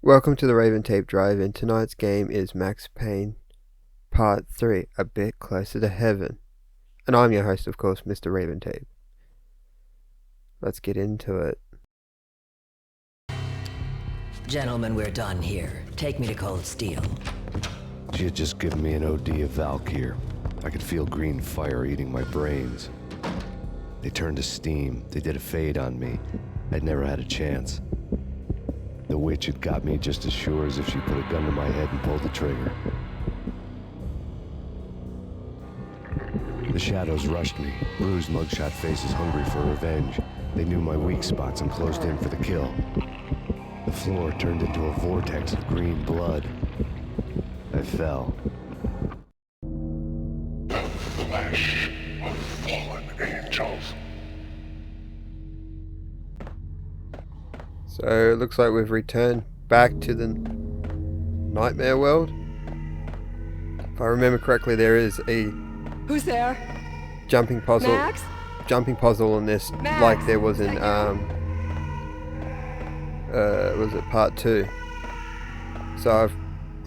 Welcome to the Raventape Drive-in. Tonight's game is Max Payne Part 3, A Bit Closer to Heaven. And I'm your host, of course, Mr. Raventape. Let's get into it. Gentlemen, we're done here. Take me to Cold Steel. She had just given me an OD of Valkyr. I could feel green fire eating my brains. They turned to steam. They did a fade on me. I'd never had a chance. The witch had got me just as sure as if she put a gun to my head and pulled the trigger. The shadows rushed me, bruised mugshot faces hungry for revenge. They knew my weak spots and closed in for the kill. The floor turned into a vortex of green blood. I fell. The flesh of fallen angels. So it looks like we've returned back to the nightmare world. If I remember correctly, there is a Who's there? jumping puzzle in this, Max? like there was in was it part 2? So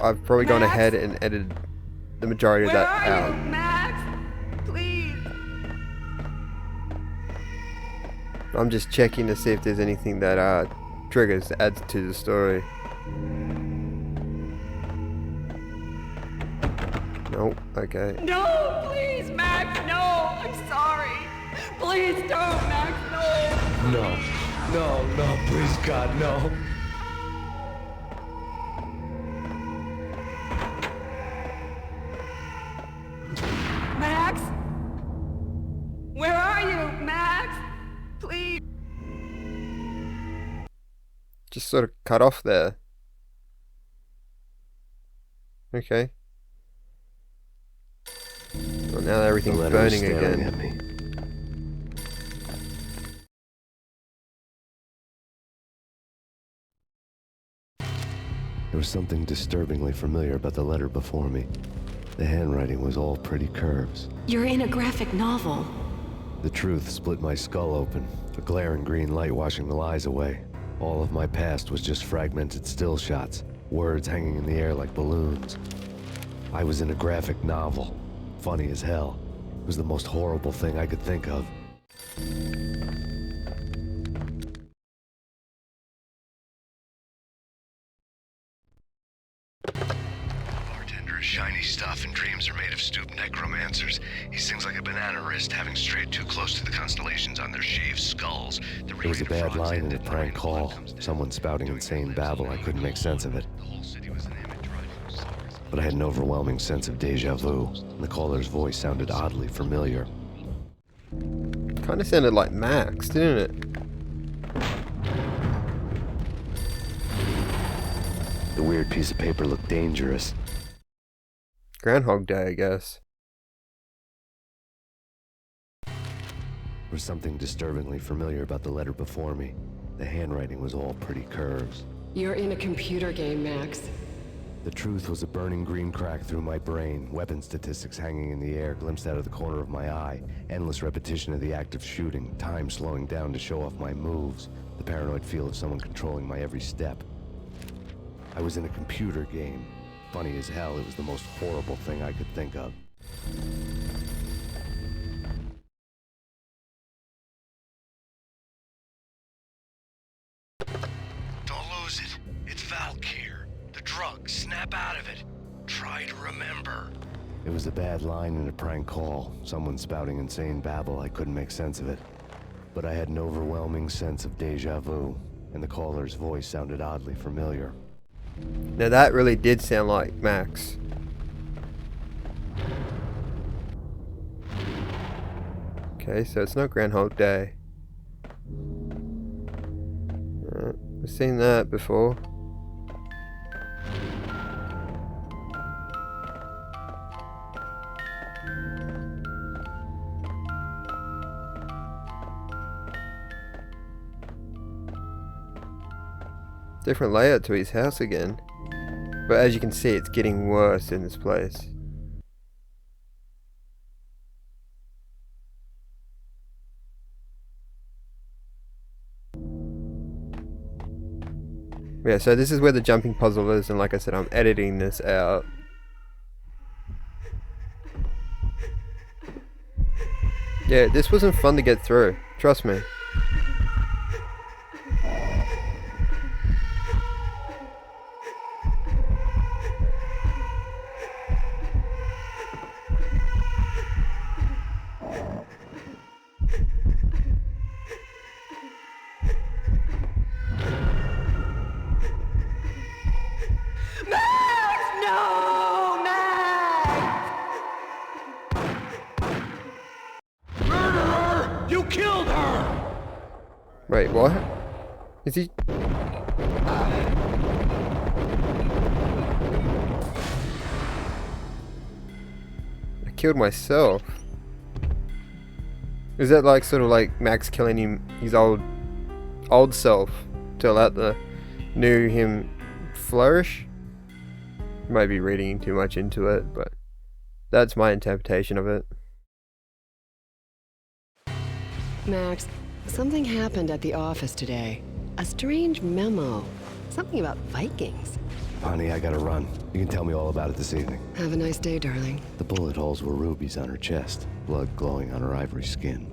I've probably gone Max? ahead and edited the majority of Where that are out. you, Max? Please. I'm just checking to see if there's anything that triggers adds to the story. Nope. Okay. No, please, Max, no. I'm sorry. Please don't, Max, no. No, please God, no. Max? Where are you, Max? Please. Just sort of cut off there. Okay. Well, now The everything's letter was burning staring again. at me. There was something disturbingly familiar about the letter before me. The handwriting was all pretty curves. You're in a graphic novel. The truth split my skull open, a glaring green light washing the lies away. All of my past was just fragmented still shots, words hanging in the air like balloons. I was in a graphic novel. Funny as hell. It was the most horrible thing I could think of. Bartender is shiny stuff, and dreams are made of stooped necromancers. He sings like a banana wrist, having strayed too close to the constellations on their shaved skulls. There was a bad line in a prank call. Someone spouting insane babble. I couldn't make sense of it. But I had an overwhelming sense of deja vu, and the caller's voice sounded oddly familiar. Kind of sounded like Max, didn't it? The weird piece of paper looked dangerous. Groundhog Day, I guess. There was something disturbingly familiar about the letter before me. The handwriting was all pretty curves. You're in a computer game, Max. The truth was a burning green crack through my brain, weapon statistics hanging in the air, glimpsed out of the corner of my eye, endless repetition of the act of shooting, time slowing down to show off my moves, the paranoid feel of someone controlling my every step. I was in a computer game. Funny as hell, it was the most horrible thing I could think of. Don't lose it. It's Valkyr. The drug. Snap out of it. Try to remember. It was a bad line in a prank call. Someone spouting insane babble. I couldn't make sense of it. But I had an overwhelming sense of deja vu, and the caller's voice sounded oddly familiar. Now that really did sound like Max. Okay, so it's not Groundhog Day. We've seen that before. Different layout to his house again. But as you can see, it's getting worse in this place. Yeah, so this is where the jumping puzzle is, and like I said, I'm editing this out. Yeah, this wasn't fun to get through. Trust me. No, Max! Murderer! You killed her! Wait, what? Is he... I killed myself. Is that like sort of like Max killing his old self to let the new him flourish? Might be reading too much into it, but that's my interpretation of it. Max, something happened at the office today. A strange memo. Something about Vikings. Honey, I gotta run. You can tell me all about it this evening. Have a nice day, darling. The bullet holes were rubies on her chest, blood glowing on her ivory skin.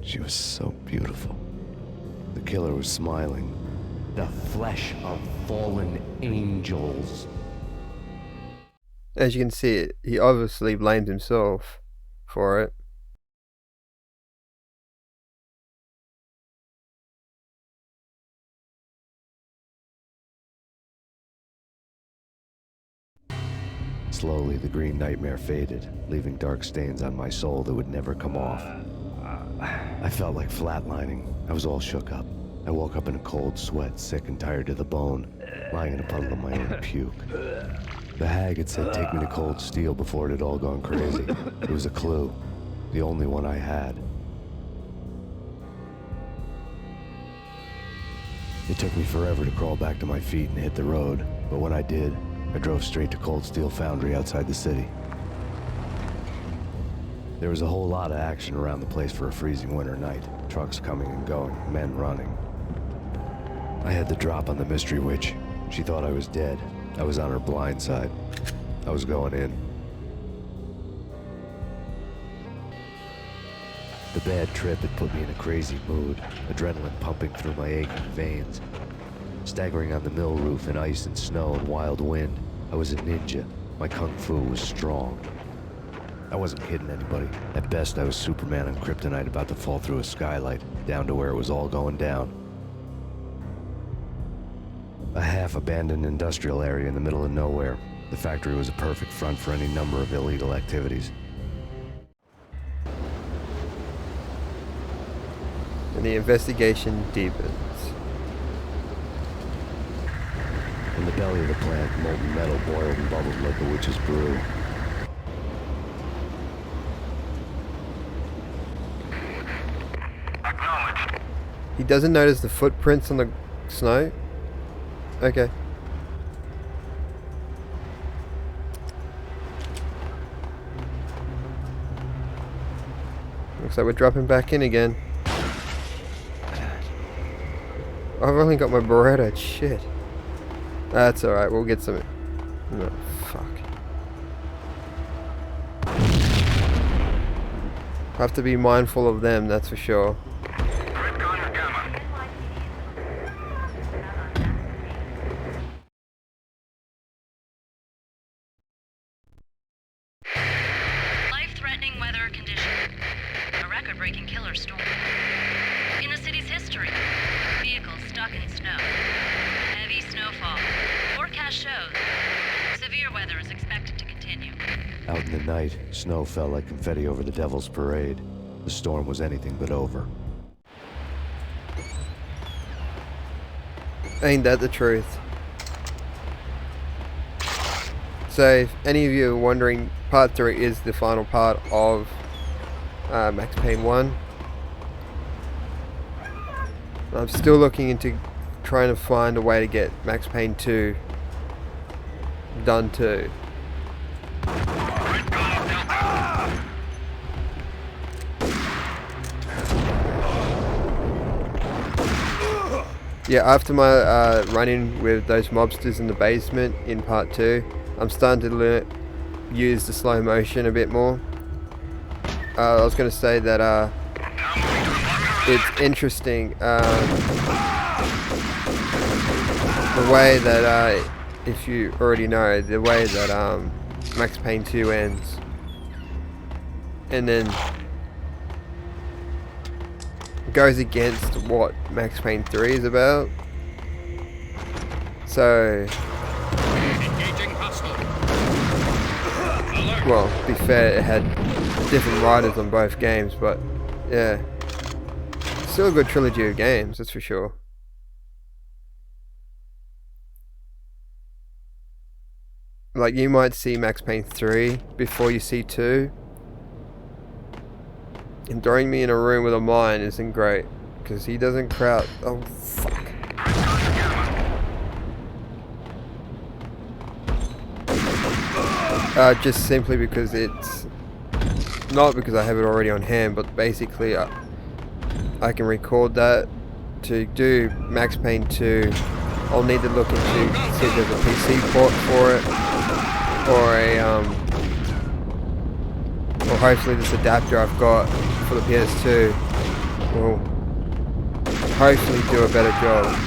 She was so beautiful. The killer was smiling. The flesh of fallen angels. As you can see, he obviously blames himself for it. Slowly, the green nightmare faded, leaving dark stains on my soul that would never come off. I felt like flatlining. I was all shook up. I woke up in a cold sweat, sick and tired to the bone, lying in a puddle of my own puke. The hag had said take me to Cold Steel before it had all gone crazy. It was a clue, the only one I had. It took me forever to crawl back to my feet and hit the road, but when I did, I drove straight to Cold Steel Foundry outside the city. There was a whole lot of action around the place for a freezing winter night. Trucks coming and going, men running. I had the drop on the mystery witch. She thought I was dead. I was on her blind side. I was going in. The bad trip had put me in a crazy mood, adrenaline pumping through my aching veins. Staggering on the mill roof in ice and snow and wild wind, I was a ninja. My kung fu was strong. I wasn't kidding anybody. At best, I was Superman on Kryptonite about to fall through a skylight, down to where it was all going down. A half-abandoned industrial area in the middle of nowhere. The factory was a perfect front for any number of illegal activities. And the investigation deepens. In the belly of the plant, molten metal boiled and bubbled like a witch's brew. He doesn't notice the footprints on the snow? Okay. Looks like we're dropping back in again. I've only got my Beretta, shit. That's alright, we'll get some... No, fuck. Have to be mindful of them, that's for sure. Life-threatening weather condition. A record-breaking killer storm. In the city's history. Vehicles stuck in snow. Heavy snowfall. Forecast shows. Severe weather is expected to continue. Out in the night, snow fell like confetti over the Devil's Parade. The storm was anything but over. Ain't that the truth? So, if any of you are wondering, Part 3 is the final part of Max Payne 1. I'm still looking into trying to find a way to get Max Payne 2 done too. Yeah, after my run-in with those mobsters in the basement in part 2, I'm starting to use the slow motion a bit more. I was going to say that it's interesting the way that, if you already know, the way that Max Payne 2 ends. And then goes against what Max Payne 3 is about. So, well, to be fair, it had different writers on both games, but yeah, still a good trilogy of games, that's for sure. Like, you might see Max Payne 3 before you see 2. And throwing me in a room with a mine isn't great, because he doesn't crowd. Oh, fuck. Just simply because it's not because I have it already on hand, but basically I can record that. To do Max Payne 2, I'll need to look into see if there's a PC port for it, or hopefully this adapter I've got for the PS2 will hopefully do a better job.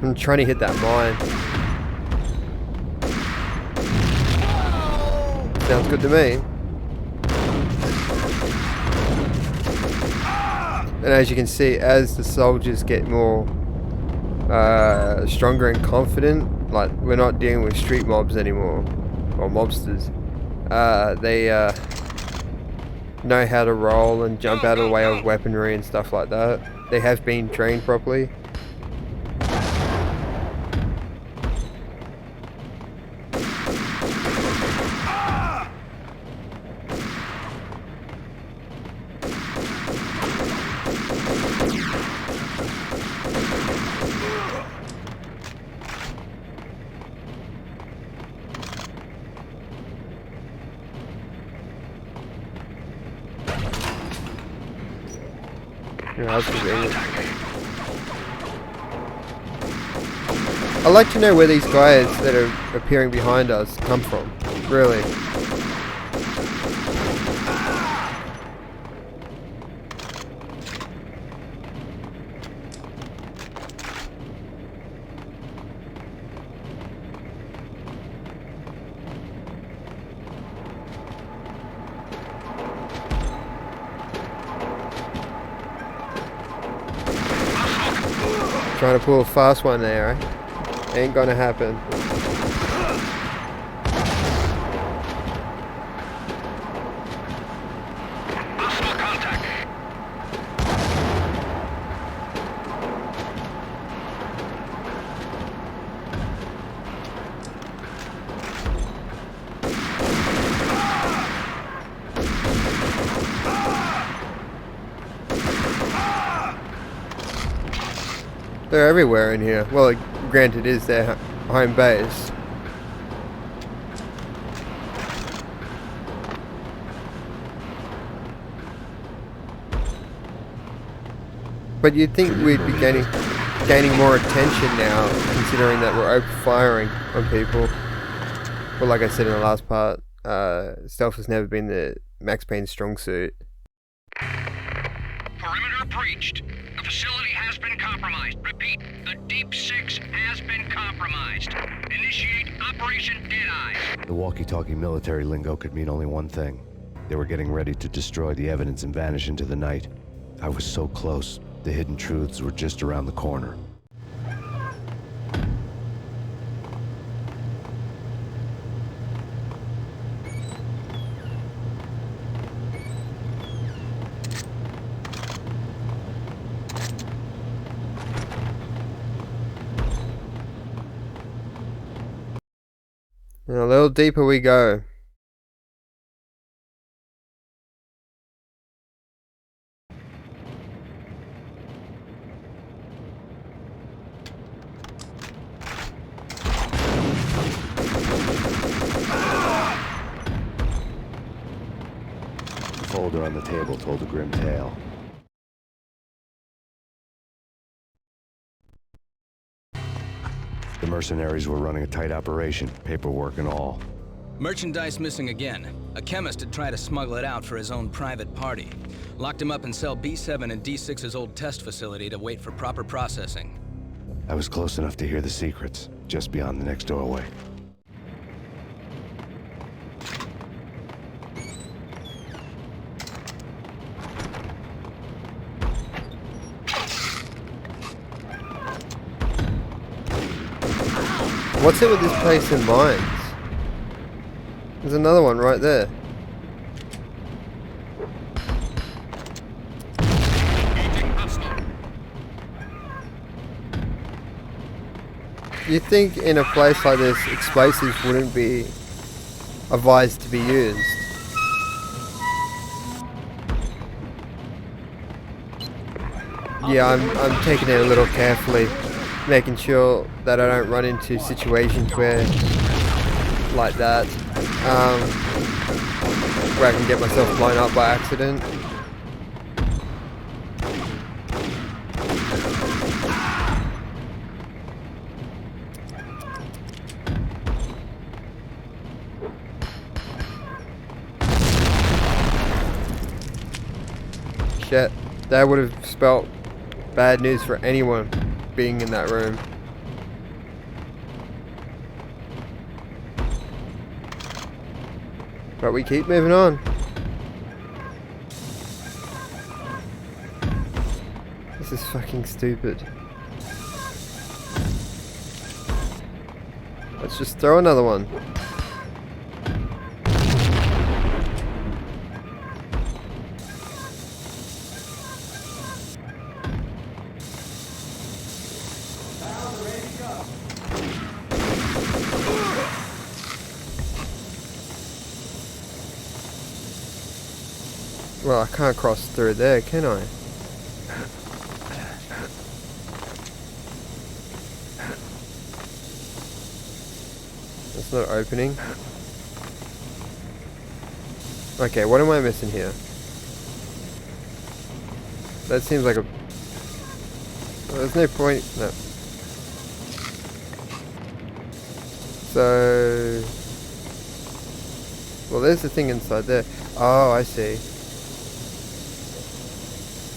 I'm trying to hit that mine. Sounds good to me. And as you can see, as the soldiers get more stronger and confident, like we're not dealing with street mobs anymore, or mobsters, they know how to roll and jump out of the way of weaponry and stuff like that. They have been trained properly. I'd like to know where these guys that are appearing behind us come from, really. Trying to pull a fast one there, eh? Ain't gonna happen. They're everywhere in here. Well, granted, it is their home base. But you'd think we'd be gaining more attention now, considering that we're open firing on people. But like I said in the last part, stealth has never been the Max Payne's strong suit. Perimeter breached. The facility has been compromised. Repeat, the Deep Six has been compromised. Initiate Operation Deadeye. The walkie-talkie military lingo could mean only one thing. They were getting ready to destroy the evidence and vanish into the night. I was so close. The hidden truths were just around the corner. And a little deeper we go. The folder on the table told a grim tale. The mercenaries were running a tight operation, paperwork and all. Merchandise missing again. A chemist had tried to smuggle it out for his own private party. Locked him up in cell B7 in D6's old test facility to wait for proper processing. I was close enough to hear the secrets, just beyond the next doorway. What's it with this place in mines? There's another one right there. You'd think in a place like this, explosives wouldn't be advised to be used. Yeah, I'm taking it a little carefully, making sure that I don't run into situations where, like that, where I can get myself blown up by accident. Shit, that would have spelt bad news for anyone being in that room. But we keep moving on. This is fucking stupid. Let's just throw another one. Well, I can't cross through there, can I? That's not opening. Okay, what am I missing here? That seems like a... There's no point... No. So... Well, there's the thing inside there. Oh, I see.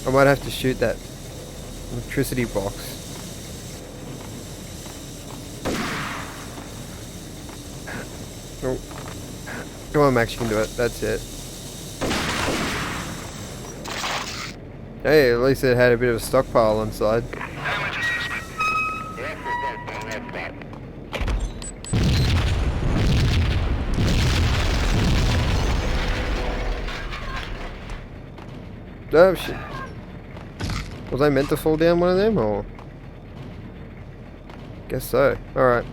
I might have to shoot that electricity box. Oh. Come on, Max, you can do it. That's it. Hey, at least it had a bit of a stockpile inside. Oh, shit. Was I meant to fall down one of them, or? Guess so. Alright.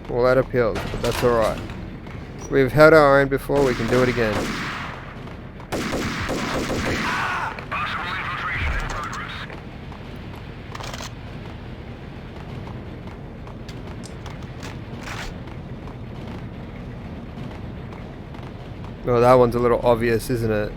Well, that appeals, but that's alright. We've held our own before, we can do it again. Well, that one's a little obvious, isn't it?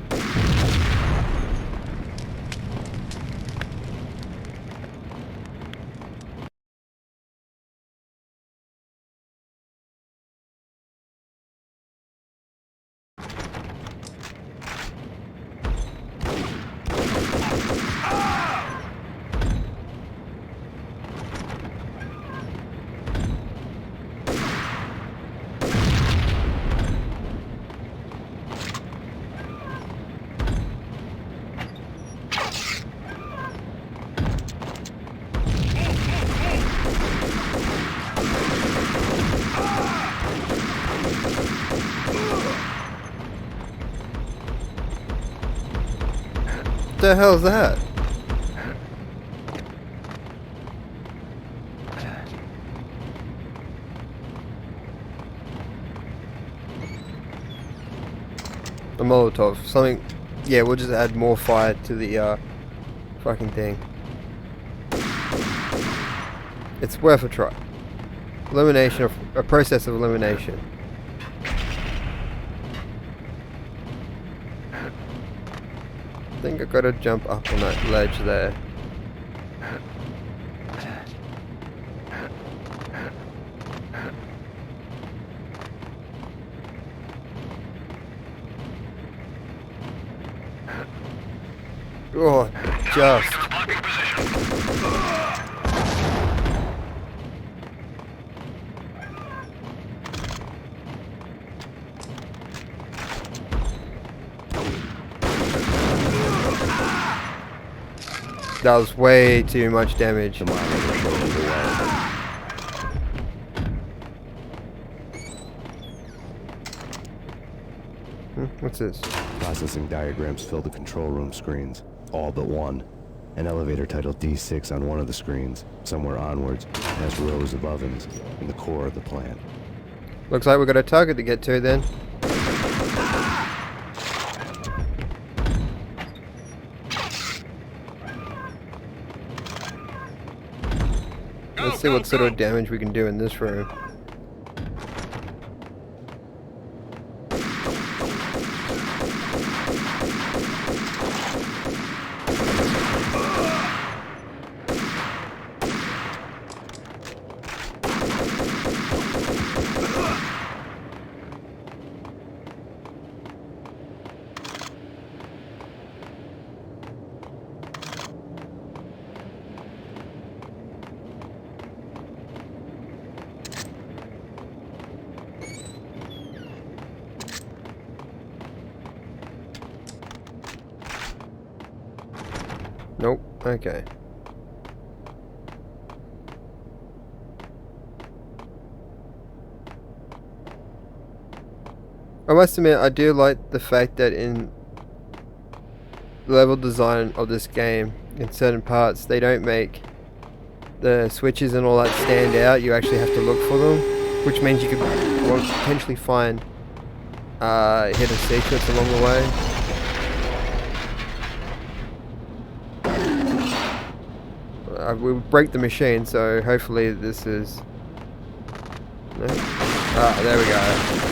What the hell's that? Molotov. Something... Yeah, we'll just add more fire to the fucking thing. It's worth a try. Elimination of... A process of elimination. I think I gotta jump up on that ledge there. Oh, just. That was way too much damage. What's this? Processing diagrams fill the control room screens. All but one. An elevator titled D6 on one of the screens. Somewhere onwards, past rows of ovens, in the core of the plant. Looks like we've got a target to get to then. Let's see what sort of damage we can do in this room. Nope. Okay. I must admit, I do like the fact that in level design of this game, in certain parts, they don't make the switches and all that stand out. You actually have to look for them, which means you could potentially find hidden secrets along the way. We'll break the machine, so hopefully this is... No? Ah, there we go.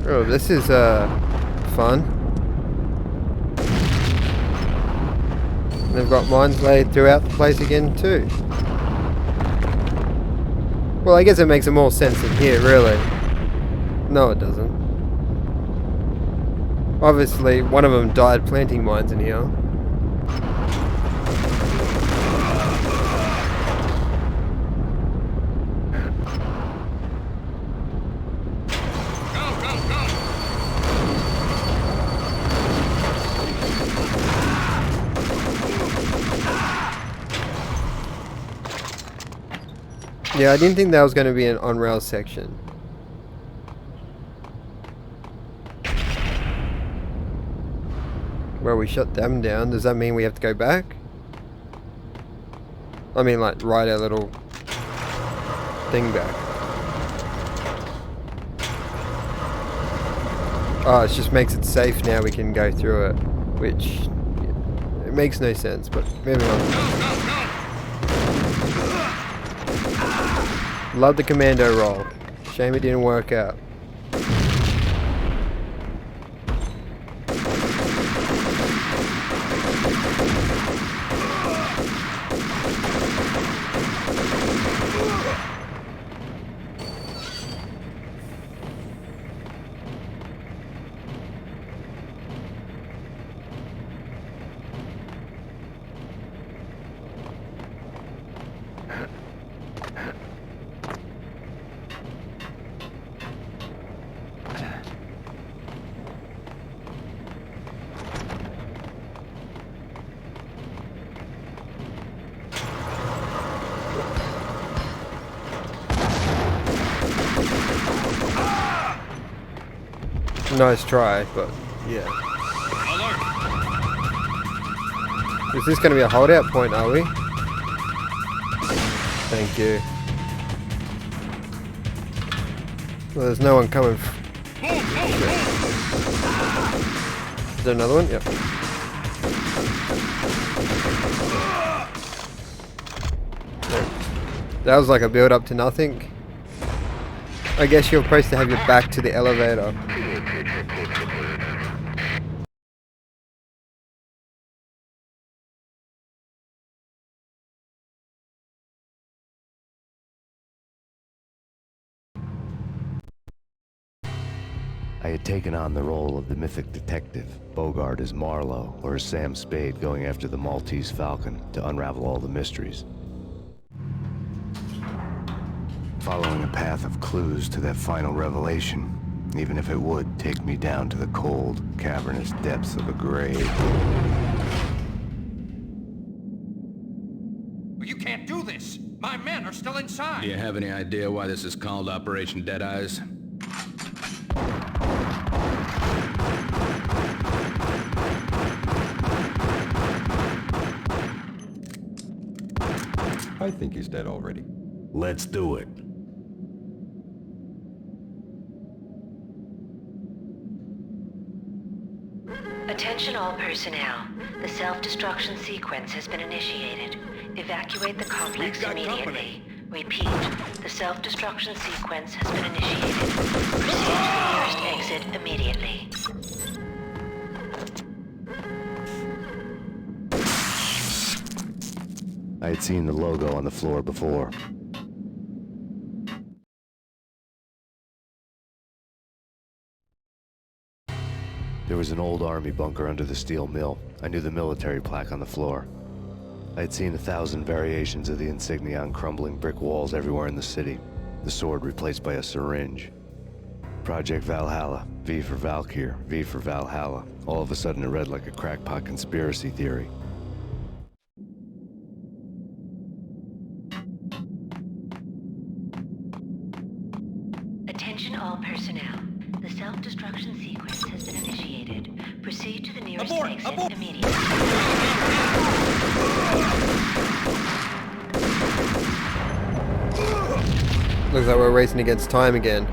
Oh, this is fun. They've got mines laid throughout the place again too. Well, I guess it makes more sense in here, really. No, it doesn't. Obviously, one of them died planting mines in here. Yeah, I didn't think that was going to be an on-rail section. Well, we shut them down. Does that mean we have to go back? I mean, like, ride our little thing back. Oh, it just makes it safe now, we can go through it. Which, yeah, it makes no sense, but moving on. Love the commando roll. Shame it didn't work out. Nice try, but yeah. Alert! Is this going to be a holdout point, are we? Thank you. Well, there's no one coming. Is there another one? Yep. There. That was like a build up to nothing. I guess you're supposed to have your back to the elevator. I had taken on the role of the mythic detective, Bogart as Marlowe, or as Sam Spade going after the Maltese Falcon to unravel all the mysteries. Following a path of clues to that final revelation, even if it would take me down to the cold, cavernous depths of a grave. You can't do this! My men are still inside! Do you have any idea why this is called Operation Deadeyes? I think he's dead already. Let's do it. Attention all personnel. The self-destruction sequence has been initiated. Evacuate the complex immediately. Repeat. The self-destruction sequence has been initiated. Proceed to the nearest exit immediately. I had seen the logo on the floor before. There was an old army bunker under the steel mill. I knew the military plaque on the floor. I had seen 1,000 variations of the insignia on crumbling brick walls everywhere in the city. The sword replaced by a syringe. Project Valhalla, V for Valkyr, V for Valhalla. All of a sudden it read like a crackpot conspiracy theory. Attention all personnel. The self-destruction sequence has been initiated. Proceed to the nearest exit immediately. Looks like we're racing against time again.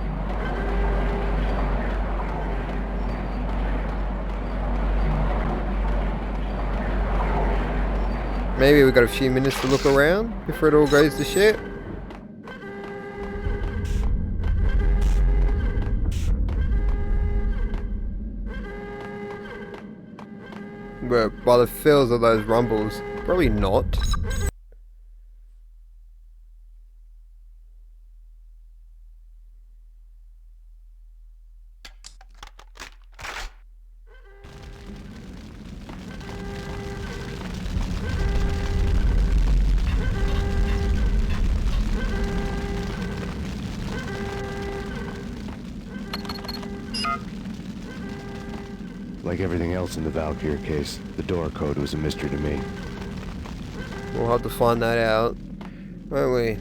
Maybe we've got a few minutes to look around before it all goes to shit. But by the feels of those rumbles, probably not. Like everything else in the Valkyr case, the door code was a mystery to me. We'll have to find that out, won't we?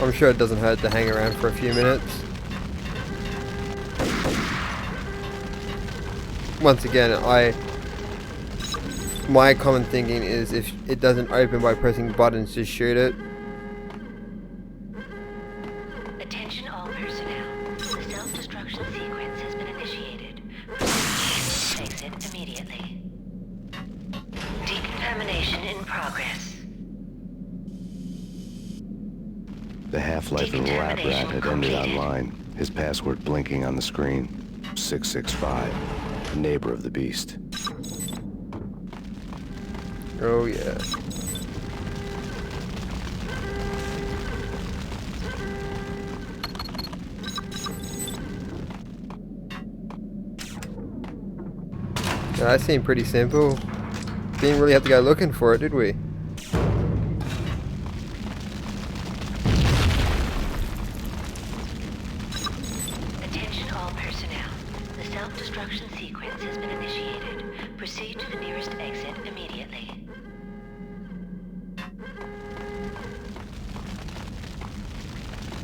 I'm sure it doesn't hurt to hang around for a few minutes. Once again, my common thinking is if it doesn't open by pressing buttons, just shoot it. Attention all personnel. The self-destruction sequence has been initiated. Proceed to exit immediately. Decontamination in progress. The half-life of the lab rat had ended online, his password blinking on the screen. 665, a neighbor of the beast. Oh yeah. That seemed pretty simple. Didn't really have to go looking for it, did we? Attention all personnel. The self-destruction sequence has been initiated. Proceed to the nearest exit immediately.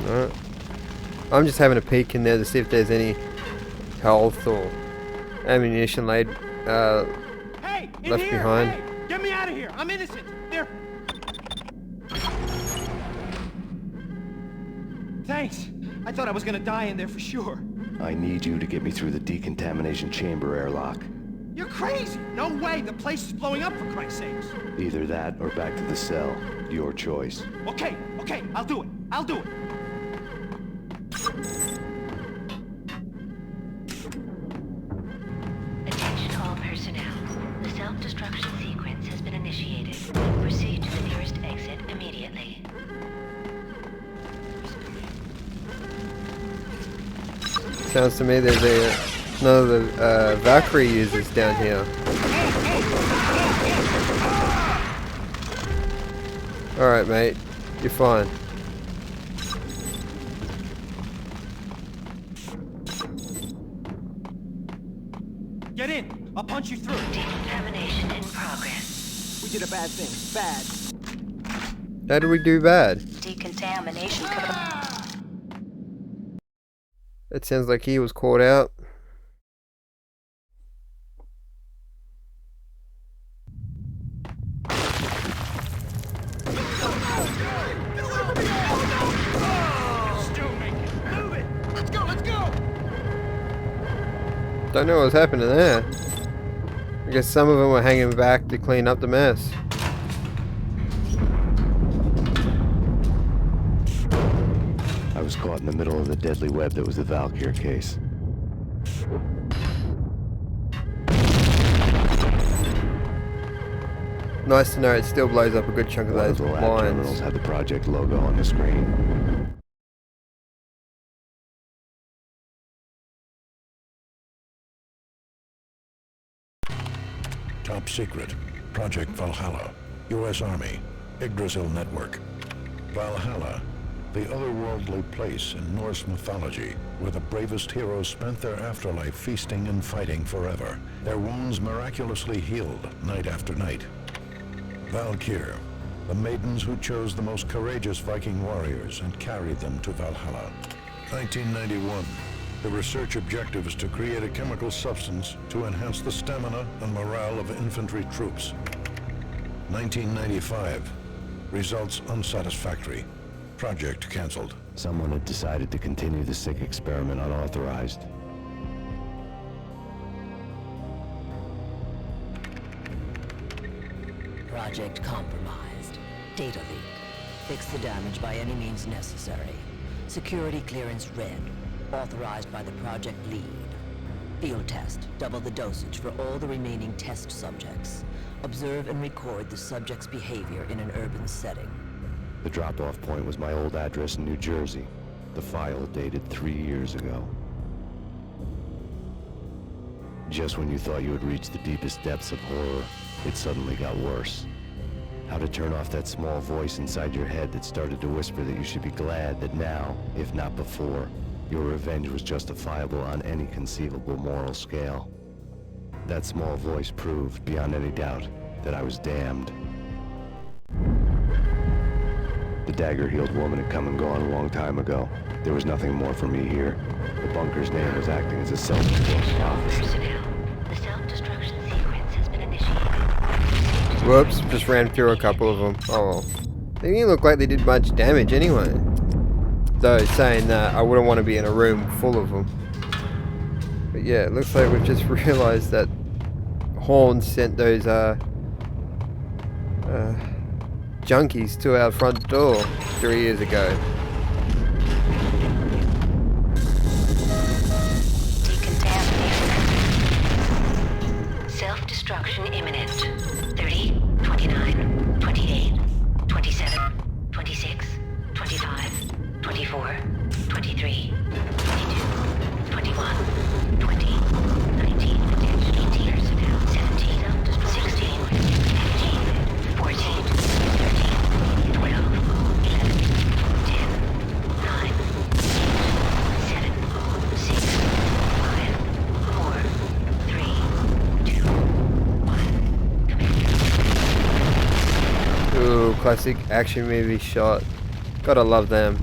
Alright. I'm just having a peek in there to see if there's any health or ammunition Hey, in left here! behind. Hey, get me out of here! I'm innocent! There. Thanks. I thought I was gonna die in there for sure. I need you to get me through the decontamination chamber airlock. You're crazy! No way! The place is blowing up, for Christ's sakes! Either that or back to the cell. Your choice. Okay, I'll do it. I'll do it. Attention all personnel. The self-destruction sequence has been initiated. Proceed to the nearest exit immediately. Sounds to me there's another Valkyrie users down here. Alright, mate. You're fine. Get in. I'll punch you through. Decontamination in progress. We did a bad thing. Bad. How did we do bad? Decontamination. It sounds like he was caught out. Don't know what's happening there. I guess some of them were hanging back to clean up the mess. I was caught in the middle of the deadly web that was the Valkyr case. Nice to know it still blows up a good chunk of One those of the lab terminals lines. had the project logo on the screen. Top secret. Project Valhalla. U.S. Army. Yggdrasil Network. Valhalla. The otherworldly place in Norse mythology where the bravest heroes spent their afterlife feasting and fighting forever. Their wounds miraculously healed night after night. Valkyr. The maidens who chose the most courageous Viking warriors and carried them to Valhalla. 1991. The research objective is to create a chemical substance to enhance the stamina and morale of infantry troops. 1995. Results unsatisfactory. Project cancelled. Someone had decided to continue the sick experiment unauthorized. Project compromised. Data leak. Fix the damage by any means necessary. Security clearance red. Authorized by the project lead. Field test. Double the dosage for all the remaining test subjects. Observe and record the subject's behavior in an urban setting. The drop-off point was my old address in New Jersey. The file dated 3 years ago. Just when you thought you had reached the deepest depths of horror, it suddenly got worse. How to turn off that small voice inside your head that started to whisper that you should be glad that now, if not before, your revenge was justifiable on any conceivable moral scale. That small voice proved, beyond any doubt, that I was damned. The dagger-heeled woman had come and gone a long time ago. There was nothing more for me here. The bunker's name was acting as a self-fulfilling prophecy. Personnel. The self-destruction sequence has been initiated. Whoops, just ran through a couple of them. Oh well. They didn't look like they did much damage anyway. Though saying that, I wouldn't want to be in a room full of them. But yeah, it looks like we've just realized that Horn sent those junkies to our front door 3 years ago. Decontamination. Self-destruction imminent. 30, 29, 28, 27, 26, 25, 24, 23, 22, 21, 20, 19, 18, 17, 16, 15, 14, 13, 12, 11, 10, 9, 8, 7, 6, 5, 4, 3, 2, 1. Ooh, classic action movie shot. Gotta love them.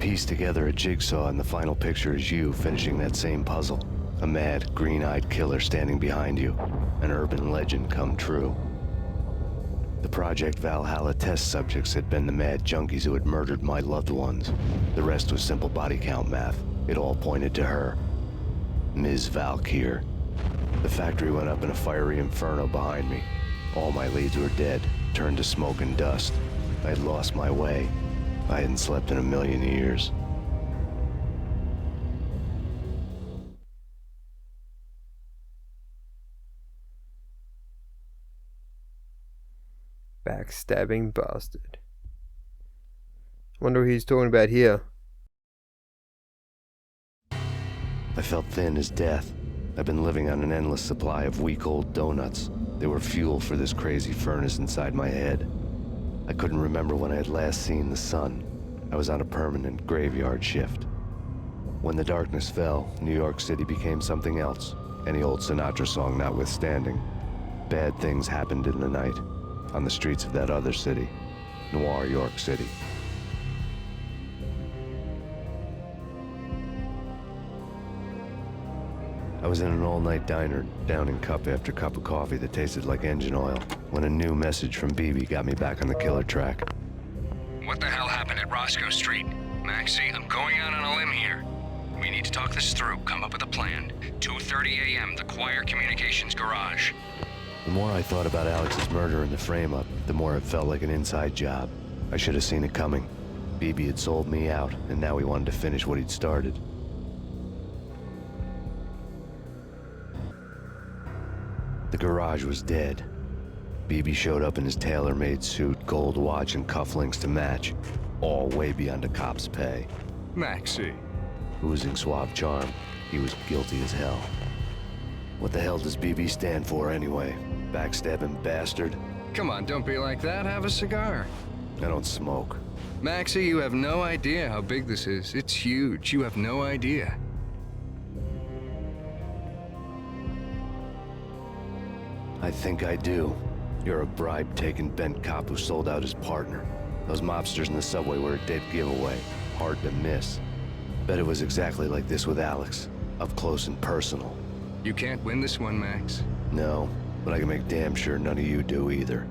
piece together a jigsaw, and the final picture is you finishing that same puzzle. A mad, green-eyed killer standing behind you. An urban legend come true. The Project Valhalla test subjects had been the mad junkies who had murdered my loved ones. The rest was simple body count math. It all pointed to her. Ms. Valkyr. The factory went up in a fiery inferno behind me. All my leads were dead, turned to smoke and dust. I had lost my way. I hadn't slept in a million years. Backstabbing bastard. Wonder who he's talking about here. I felt thin as death. I've been living on an endless supply of week-old donuts. They were fuel for this crazy furnace inside my head. I couldn't remember when I had last seen the sun. I was on a permanent graveyard shift. When the darkness fell, New York City became something else, any old Sinatra song notwithstanding. Bad things happened in the night, on the streets of that other city, Noir York City. I was in an all-night diner, downing cup after cup of coffee that tasted like engine oil, when a new message from BB got me back on the killer track. What the hell happened at Roscoe Street? Maxie, I'm going out on a limb here. We need to talk this through, come up with a plan. 2:30 a.m., the Choir Communications Garage. The more I thought about Alex's murder and the frame-up, the more it felt like an inside job. I should have seen it coming. BB had sold me out, and now he wanted to finish what he'd started. The garage was dead. BB showed up in his tailor-made suit, gold watch, and cufflinks to match, all way beyond a cop's pay. Maxie. Oozing suave charm, he was guilty as hell. What the hell does BB stand for anyway? Backstabbing bastard? Come on, don't be like that. Have a cigar. I don't smoke. Maxie, you have no idea how big this is. It's huge. You have no idea. I think I do. You're a bribe-taking bent cop who sold out his partner. Those mobsters in the subway were a dead giveaway. Hard to miss. Bet it was exactly like this with Alex. Up close and personal. You can't win this one, Max. No, but I can make damn sure none of you do either.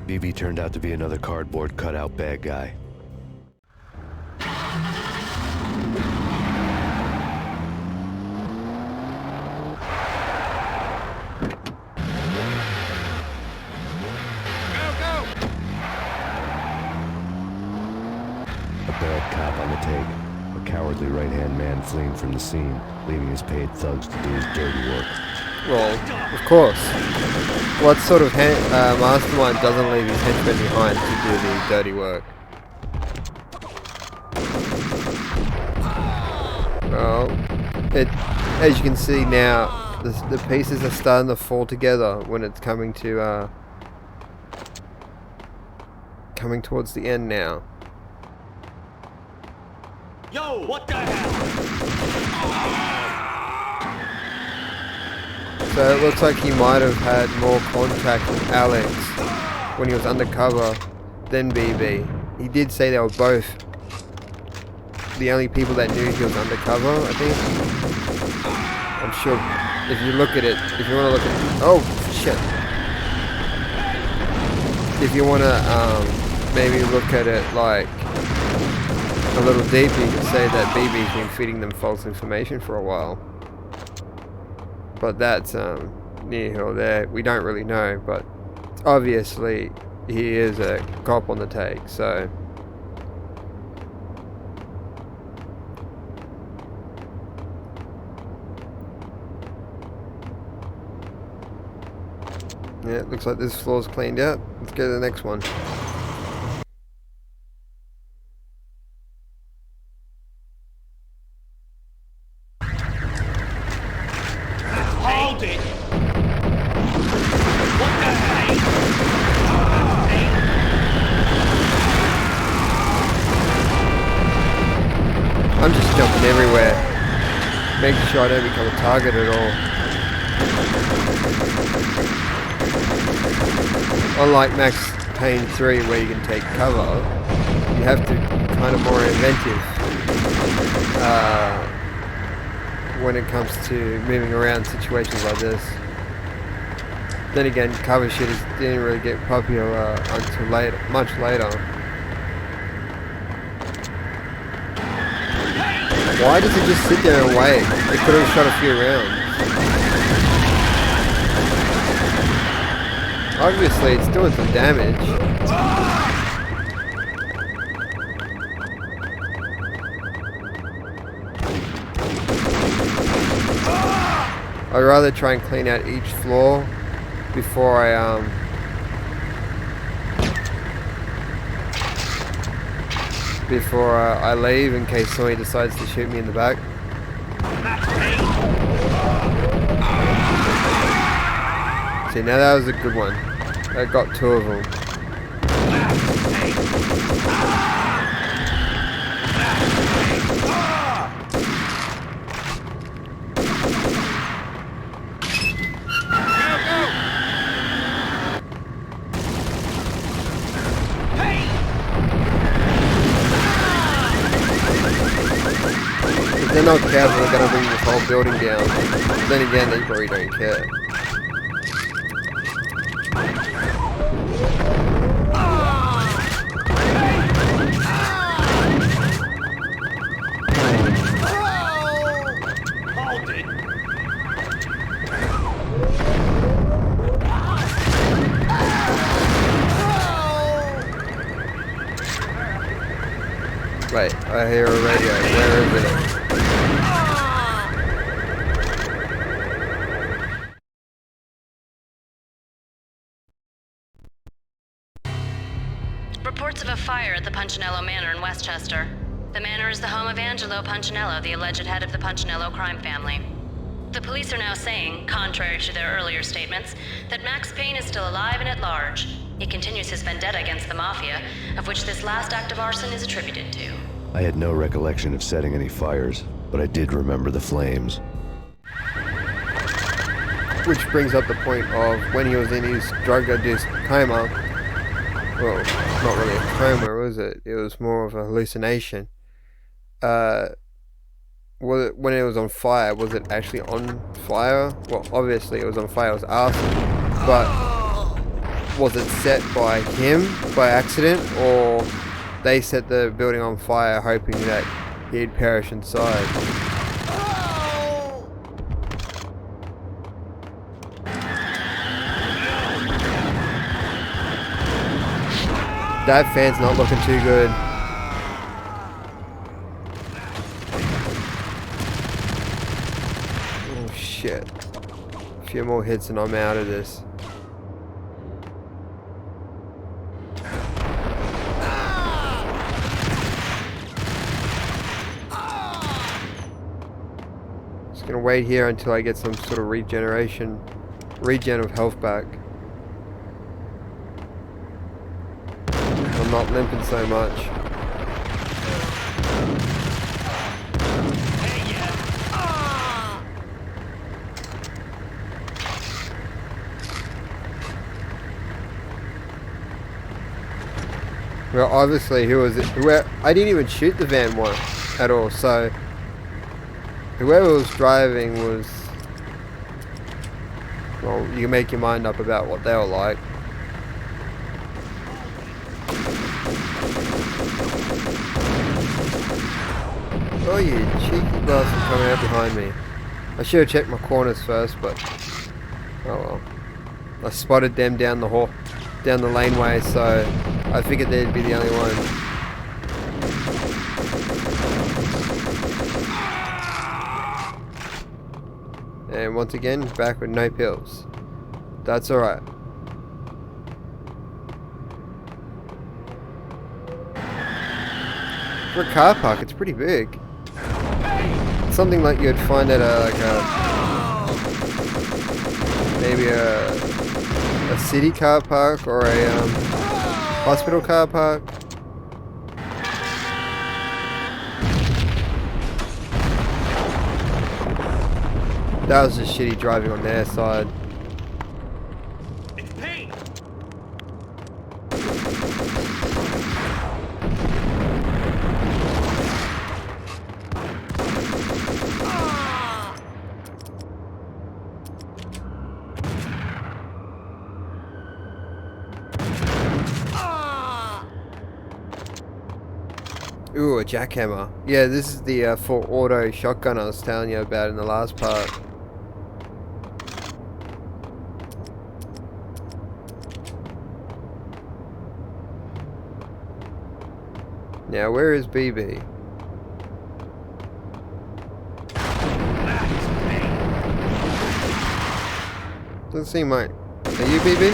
BB turned out to be another cardboard cutout bad guy. Bad cop on the take. A cowardly right-hand man fleeing from the scene, leaving his paid thugs to do his dirty work. Well, of course. What sort of mastermind doesn't leave his henchmen behind to do the dirty work? Well, as you can see now, the pieces are starting to fall together when it's coming to coming towards the end now. Yo, what the hell? So it looks like he might have had more contact with Alex when he was undercover than BB. He did say they were both the only people that knew he was undercover, I think. I'm sure if you look at it, if you want to look at it, oh shit. If you want to maybe look at it like a little deeper, you can say that BB's been feeding them false information for a while. But that's near here or there. We don't really know, but obviously he is a cop on the take, so yeah, it looks like this floor's cleaned out. Let's go to the next one. Hold it! What the hell? I'm just jumping everywhere, making sure I don't become a target at all. Unlike Max Payne 3 where you can take cover, you have to be kind of more inventive when it comes to moving around situations like this. Then again, cover shooters didn't really get popular until much later. Why does it just sit there and wait? It could have shot a few rounds. Obviously, it's doing some damage. I'd rather try and clean out each floor before I leave, in case somebody decides to shoot me in the back. See, now that was a good one. I got 2 of them. If they're not careful, they're gonna bring this whole building down. But then again, they probably don't care. Wait, I hear a radio. Where is it? Reports of a fire at the Punchinello Manor in Westchester. The manor is the home of Angelo Punchinello, the alleged head of the Punchinello crime family. The police are now saying, contrary to their earlier statements, that Max Payne is still alive and at large. He continues his vendetta against the Mafia, of which this last act of arson is attributed to. I had no recollection of setting any fires, but I did remember the flames. Which brings up the point of when he was in his drug-induced coma. Well, not really a coma, was it? It was more of a hallucination. When it was on fire, was it actually on fire? Well, obviously it was on fire, it was arson. But was it set by him by accident, or they set the building on fire hoping that he'd perish inside? That fan's not looking too good. Oh shit. A few more hits and I'm out of this. Just gonna wait here until I get some sort of regen of health back. I'm not limping so much. Well, obviously, I didn't even shoot the van once at all, so whoever was driving was, well, you can make your mind up about what they were like. Oh, you cheeky bastard coming out behind me. I should have checked my corners first, but oh well. I spotted them down the laneway, so I figured they'd be the only one. And once again, back with no pills. That's alright. For a car park, it's pretty big. It's something like you'd find at maybe a city car park or a hospital car park. That was just shitty driving on their side. It's Payne. Ooh, a jackhammer. Yeah, this is the full auto shotgun I was telling you about in the last part. Now, where is BB? Doesn't seem like... Are you BB?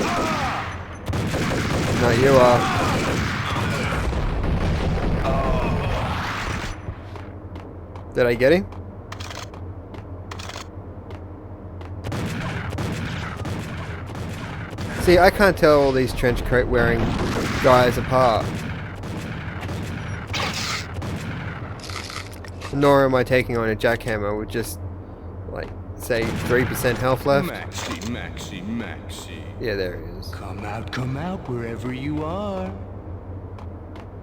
No, you are. Did I get him? See, I can't tell all these trench coat wearing guys apart. Nor am I taking on a jackhammer with just, like, say, 3% health left. Maxie. Yeah, there he is. Come out wherever you are.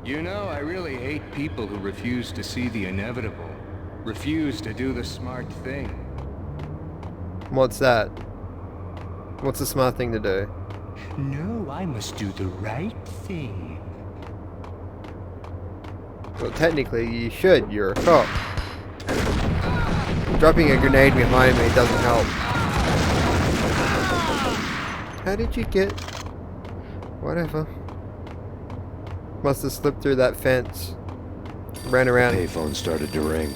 You know, I really hate people who refuse to see the inevitable. Refuse to do the smart thing. What's that? What's a smart thing to do? No, I must do the right thing. Well, technically, you should. You're a cop. Dropping a grenade behind me doesn't help. How did you get... Whatever. Must have slipped through that fence. Ran around. The payphone started to ring.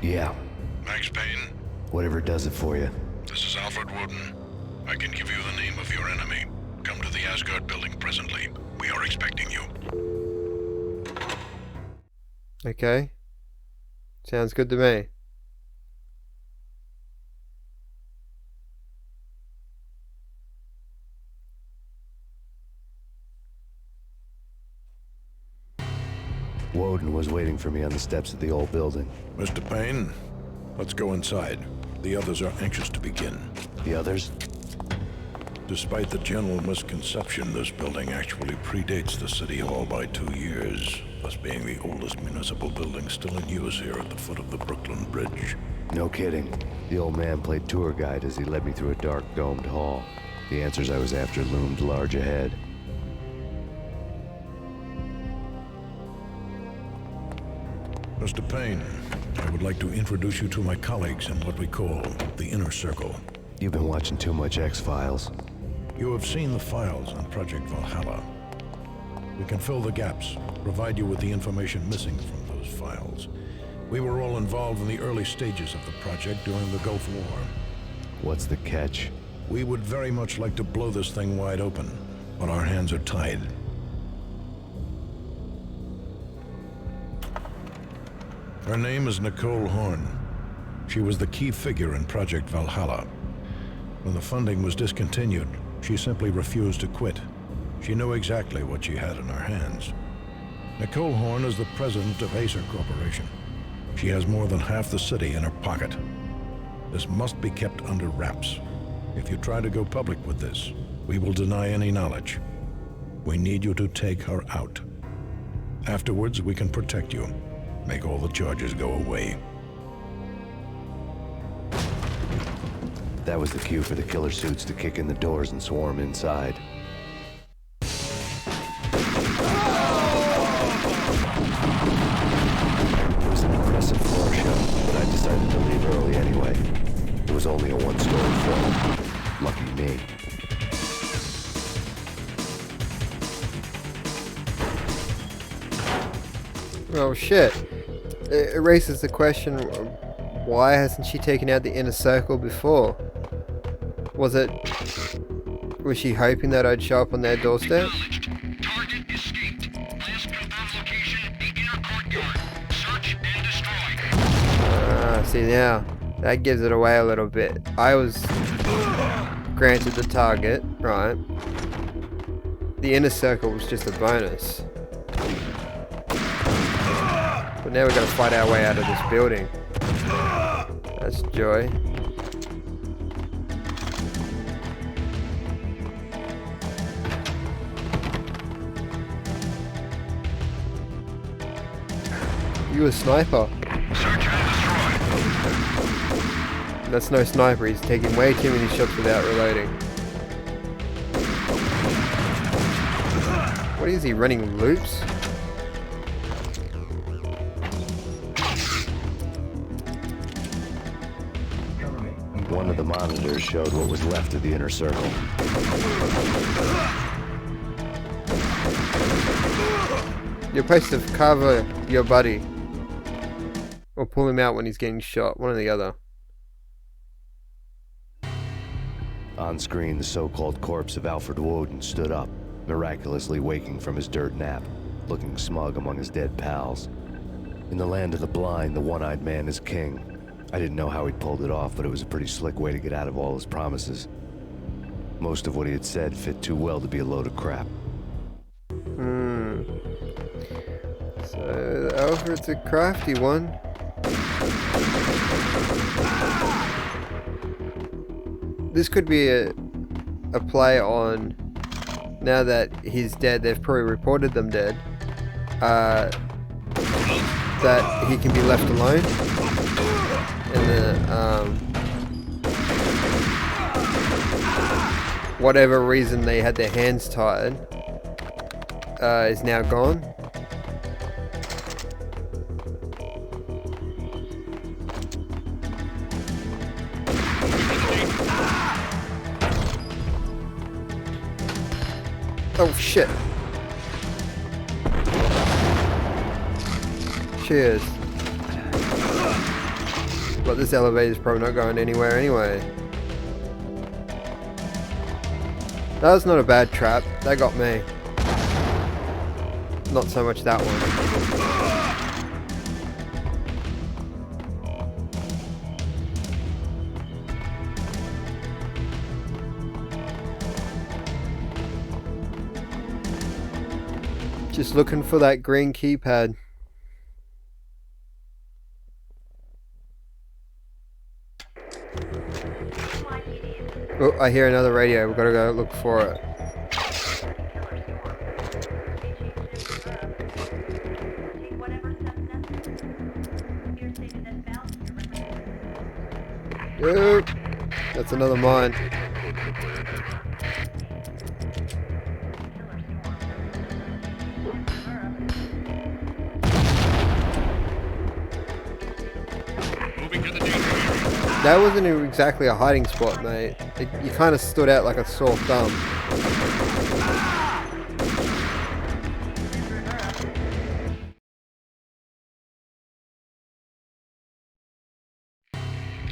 Yeah. Max Payne? Whatever does it for you. This is Alfred Woden. I can give you the name of your enemy. Come to the Asgard building presently. We are expecting you. Okay. Sounds good to me. Woden was waiting for me on the steps of the old building. Mr. Payne, let's go inside. The others are anxious to begin. The others? Despite the general misconception, this building actually predates the City Hall by 2 years, thus being the oldest municipal building still in use here at the foot of the Brooklyn Bridge. No kidding. The old man played tour guide as he led me through a dark, domed hall. The answers I was after loomed large ahead. Mr. Payne, I would like to introduce you to my colleagues in what we call the Inner Circle. You've been watching too much X-Files. You have seen the files on Project Valhalla. We can fill the gaps, provide you with the information missing from those files. We were all involved in the early stages of the project during the Gulf War. What's the catch? We would very much like to blow this thing wide open, but our hands are tied. Her name is Nicole Horn. She was the key figure in Project Valhalla. When the funding was discontinued, she simply refused to quit. She knew exactly what she had in her hands. Nicole Horn is the president of Acer Corporation. She has more than half the city in her pocket. This must be kept under wraps. If you try to go public with this, we will deny any knowledge. We need you to take her out. Afterwards, we can protect you. Make all the charges go away. That was the cue for the killer suits to kick in the doors and swarm inside. It was an impressive floor show, but I decided to leave early anyway. It was only a one-story film. Lucky me. Oh shit. It raises the question, why hasn't she taken out the Inner Circle before? Was she hoping that I'd show up on their doorstep? Target escaped. Last confirmed location, the inner courtyard. Search and destroy. See now, that gives it away a little bit. I was granted the target, right? The Inner Circle was just a bonus. But now we're gonna fight our way out of this building. That's joy. You a sniper? Search and destroy. That's no sniper, he's taking way too many shots without reloading. What is he, running loops? One of the monitors showed what was left of the inner circle. You're supposed to cover your buddy. Or pull him out when he's getting shot. One or the other. On screen, the so-called corpse of Alfred Woden stood up, miraculously waking from his dirt nap, looking smug among his dead pals. In the land of the blind, the one-eyed man is king. I didn't know how he'd pulled it off, but it was a pretty slick way to get out of all his promises. Most of what he had said fit too well to be a load of crap. So, Alfred's a crafty one. This could be a play on, now that he's dead, they've probably reported them dead, that he can be left alone. And then, whatever reason they had their hands tied, is now gone. Oh shit. Cheers. But this elevator's probably not going anywhere anyway. That was not a bad trap. That got me. Not so much that one. Just looking for that green keypad. Oh, I hear another radio. We've got to go look for it. Dude, that's another mine. That wasn't exactly a hiding spot, mate. You kind of stood out like a sore thumb.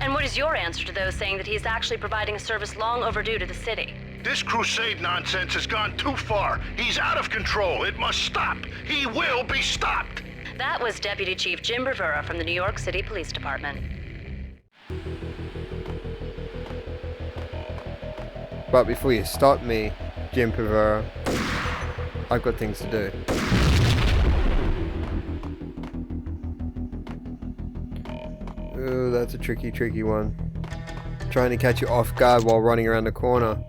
And what is your answer to those saying that he is actually providing a service long overdue to the city? This crusade nonsense has gone too far. He's out of control. It must stop. He will be stopped. That was Deputy Chief Jim Rivera from the New York City Police Department. But before you stop me, Jim Rivera, I've got things to do. Ooh, that's a tricky one. Trying to catch you off guard while running around the corner.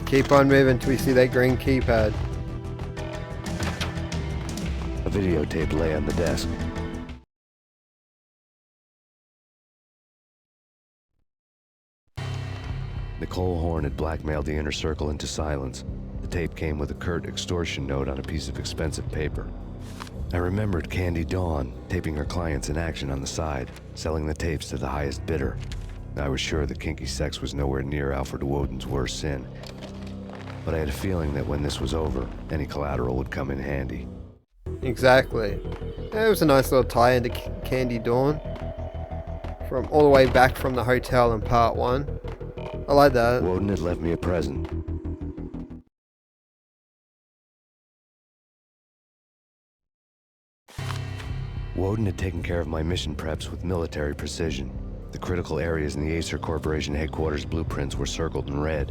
Keep on moving till we see that green keypad. A videotape lay on the desk. Nicole Horn had blackmailed the inner circle into silence. The tape came with a curt extortion note on a piece of expensive paper. I remembered Candy Dawn taping her clients in action on the side, selling the tapes to the highest bidder. I was sure that kinky sex was nowhere near Alfred Woden's worst sin, but I had a feeling that when this was over, any collateral would come in handy. Exactly. It was a nice little tie into Candy Dawn. From all the way back from the hotel in part 1. I like that. Woden had left me a present. Woden had taken care of my mission preps with military precision. The critical areas in the Acer Corporation headquarters blueprints were circled in red.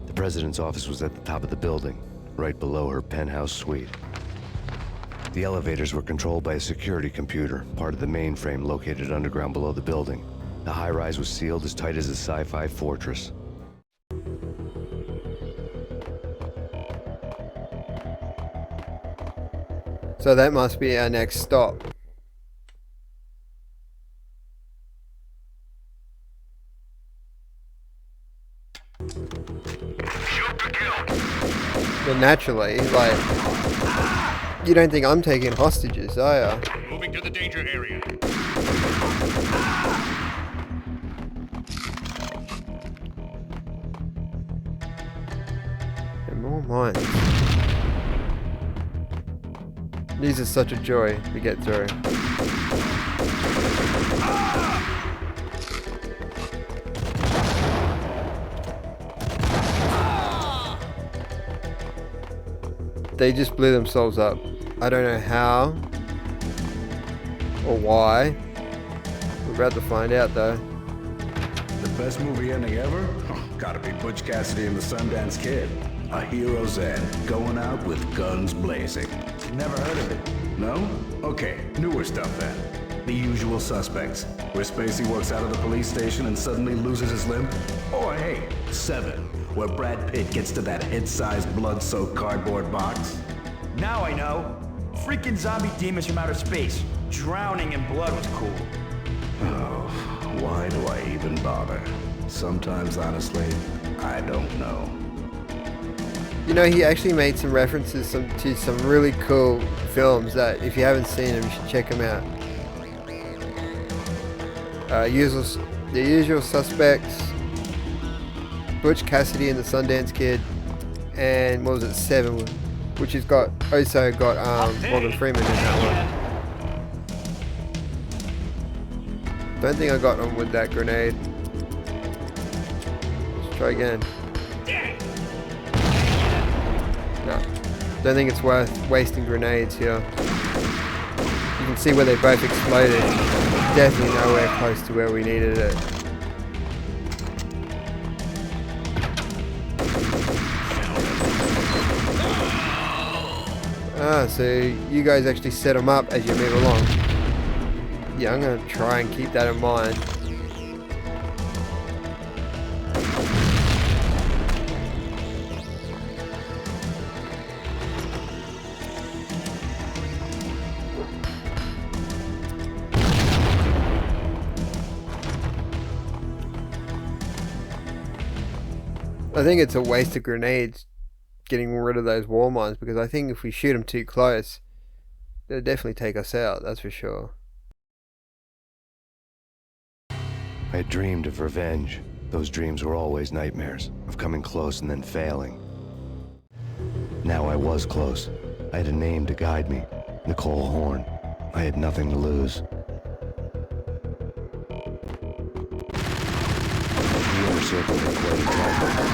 The president's office was at the top of the building, right below her penthouse suite. The elevators were controlled by a security computer, part of the mainframe located underground below the building. The high-rise was sealed as tight as a sci-fi fortress. So that must be our next stop. Well, naturally, like, you don't think I'm taking hostages, are you? Moving to the danger area. And more mines. These are such a joy to get through. They just blew themselves up. I don't know how or why. We're about to find out though. The best movie ending ever? Gotta be Butch Cassidy and the Sundance Kid. A hero's end, going out with guns blazing. Never heard of it. No? Okay, newer stuff then. The Usual Suspects, where Spacey works out of the police station and suddenly loses his limb. Or hey, Seven, where Brad Pitt gets to that head-sized blood-soaked cardboard box. Now I know. Freaking zombie demons from outer space. Drowning in blood was cool. Oh, why do I even bother? Sometimes, honestly, I don't know. You know, he actually made some references to some really cool films that, if you haven't seen them, you should check them out. The Usual Suspects, Butch Cassidy and the Sundance Kid, and what was it, Seven, which has also got Morgan Freeman in that one. Don't think I got him with that grenade. Let's try again. No, don't think it's worth wasting grenades here. You can see where they both exploded. Definitely nowhere close to where we needed it. Ah, so you guys actually set them up as you move along. Yeah, I'm going to try and keep that in mind. I think it's a waste of grenades getting rid of those wall mines, because I think if we shoot them too close, they'll definitely take us out, that's for sure. I had dreamed of revenge. Those dreams were always nightmares, of coming close and then failing. Now I was close. I had a name to guide me, Nicole Horn. I had nothing to lose. The inner circle had quite attracted me.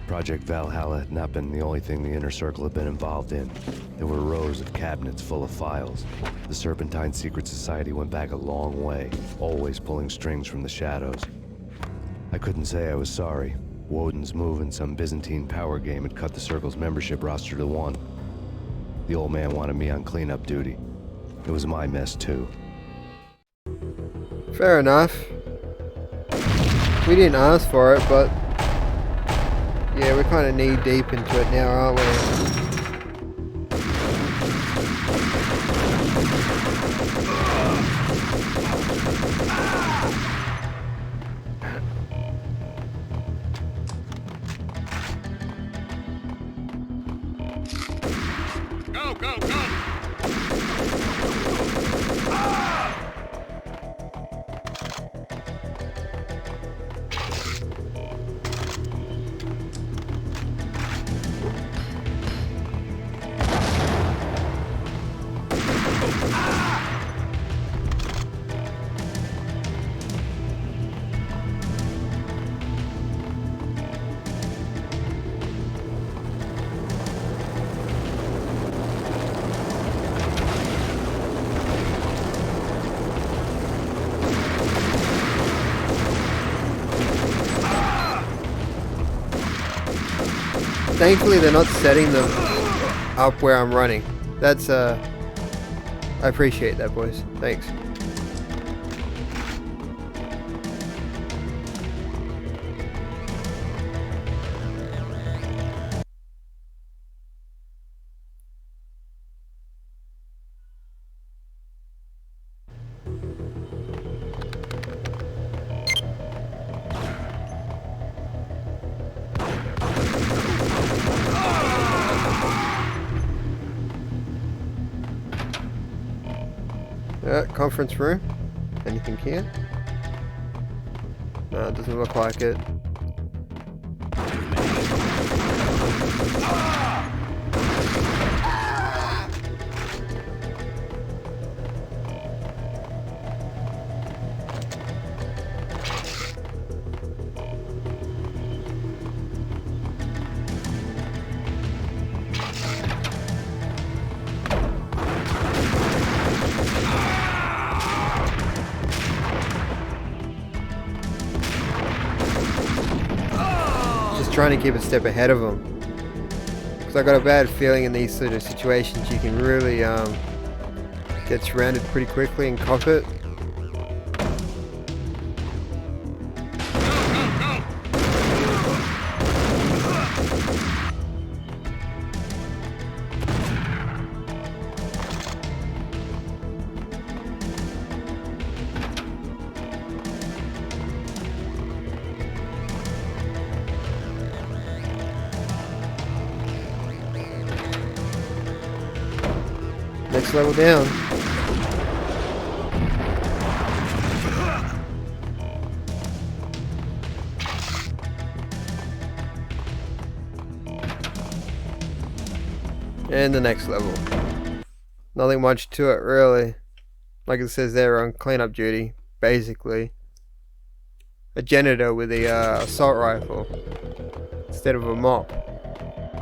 Project Valhalla had not been the only thing the Inner Circle had been involved in. There were rows of cabinets full of files. The Serpentine Secret Society went back a long way, always pulling strings from the shadows. I couldn't say I was sorry. Woden's move in some Byzantine power game had cut the Circle's membership roster to 1. The old man wanted me on cleanup duty. It was my mess too. Fair enough. We didn't ask for it, but yeah, we're kind of knee deep into it now, aren't we? Go, go, go! Thankfully, they're not setting them up where I'm running. That's, I appreciate that, boys. Thanks. Conference room. Anything here? No, it doesn't look like it. Trying to keep a step ahead of them, because I got a bad feeling in these sort of situations you can really get surrounded pretty quickly and cop it. Next level down. And the next level. Nothing much to it really. Like it says there, on cleanup duty, basically. A janitor with a assault rifle instead of a mop.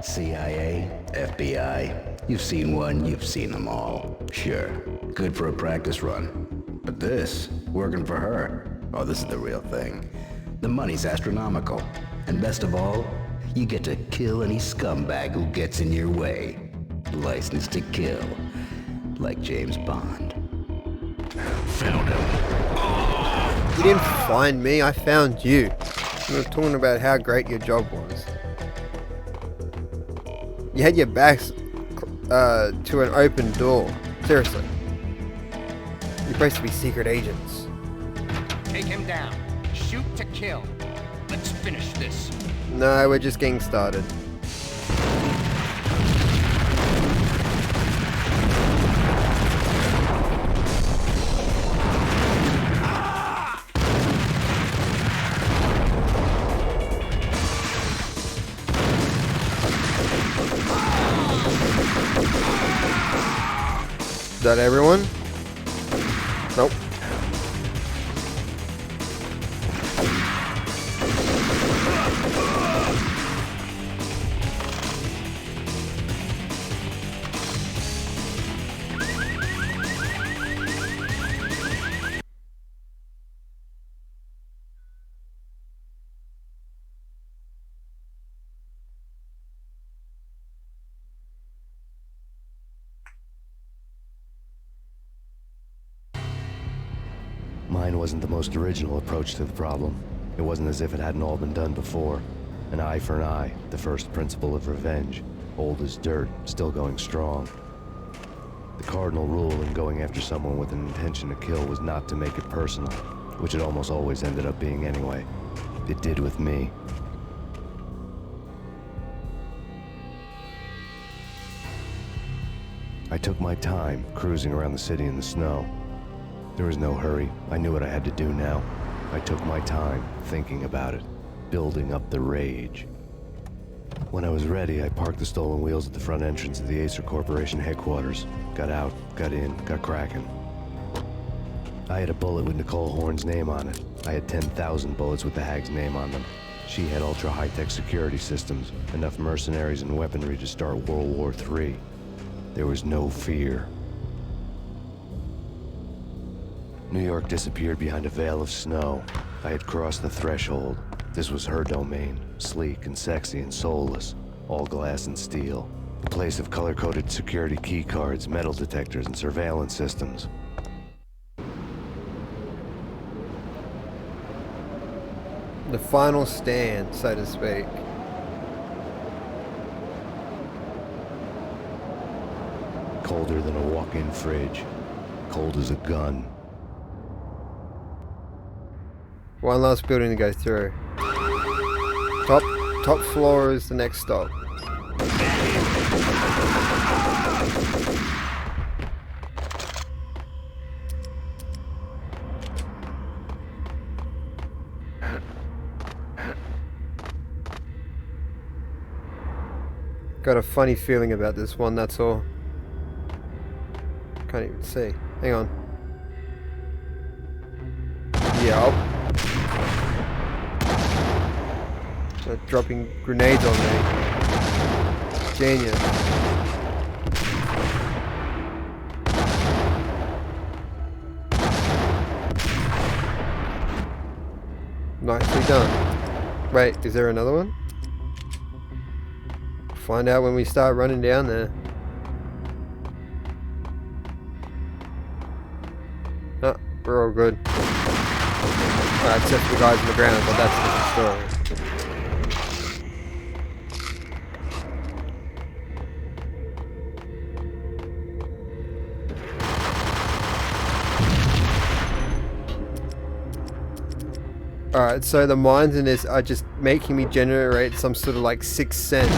CIA, FBI, you've seen one, you've seen them all. Sure, good for a practice run. But this, working for her, oh, this is the real thing. The money's astronomical. And best of all, you get to kill any scumbag who gets in your way. License to kill. Like James Bond. Found him. You didn't find me, I found you. You were talking about how great your job was. You had your backs to an open door. Seriously. You're supposed to be secret agents. Take him down. Shoot to kill. Let's finish this. No, we're just getting started. Is that everyone? Nope. Mine wasn't the most original approach to the problem. It wasn't as if it hadn't all been done before. An eye for an eye, the first principle of revenge. Old as dirt, still going strong. The cardinal rule in going after someone with an intention to kill was not to make it personal, which it almost always ended up being anyway. It did with me. I took my time, cruising around the city in the snow. There was no hurry. I knew what I had to do now. I took my time, thinking about it, building up the rage. When I was ready, I parked the stolen wheels at the front entrance of the Acer Corporation headquarters. Got out, got in, got cracking. I had a bullet with Nicole Horn's name on it. I had 10,000 bullets with the Hag's name on them. She had ultra-high-tech security systems, enough mercenaries and weaponry to start World War III. There was no fear. New York disappeared behind a veil of snow. I had crossed the threshold. This was her domain, sleek and sexy and soulless. all glass and steel. A place of color-coded security key cards, metal detectors, and surveillance systems. The final stand, so to speak. Colder than a walk-in fridge. Cold as a gun. One last building to go through. Top floor is the next stop. Got a funny feeling about this one, that's all. Can't even see. Hang on. Yup. They're dropping grenades on me. Genius. Nicely done. Wait, is there another one? Find out when we start running down there. Oh, we're all good. Alright, except for the guys on the ground, but that's a different story. Alright, so the mines in this are just making me generate some sort of like sixth sense.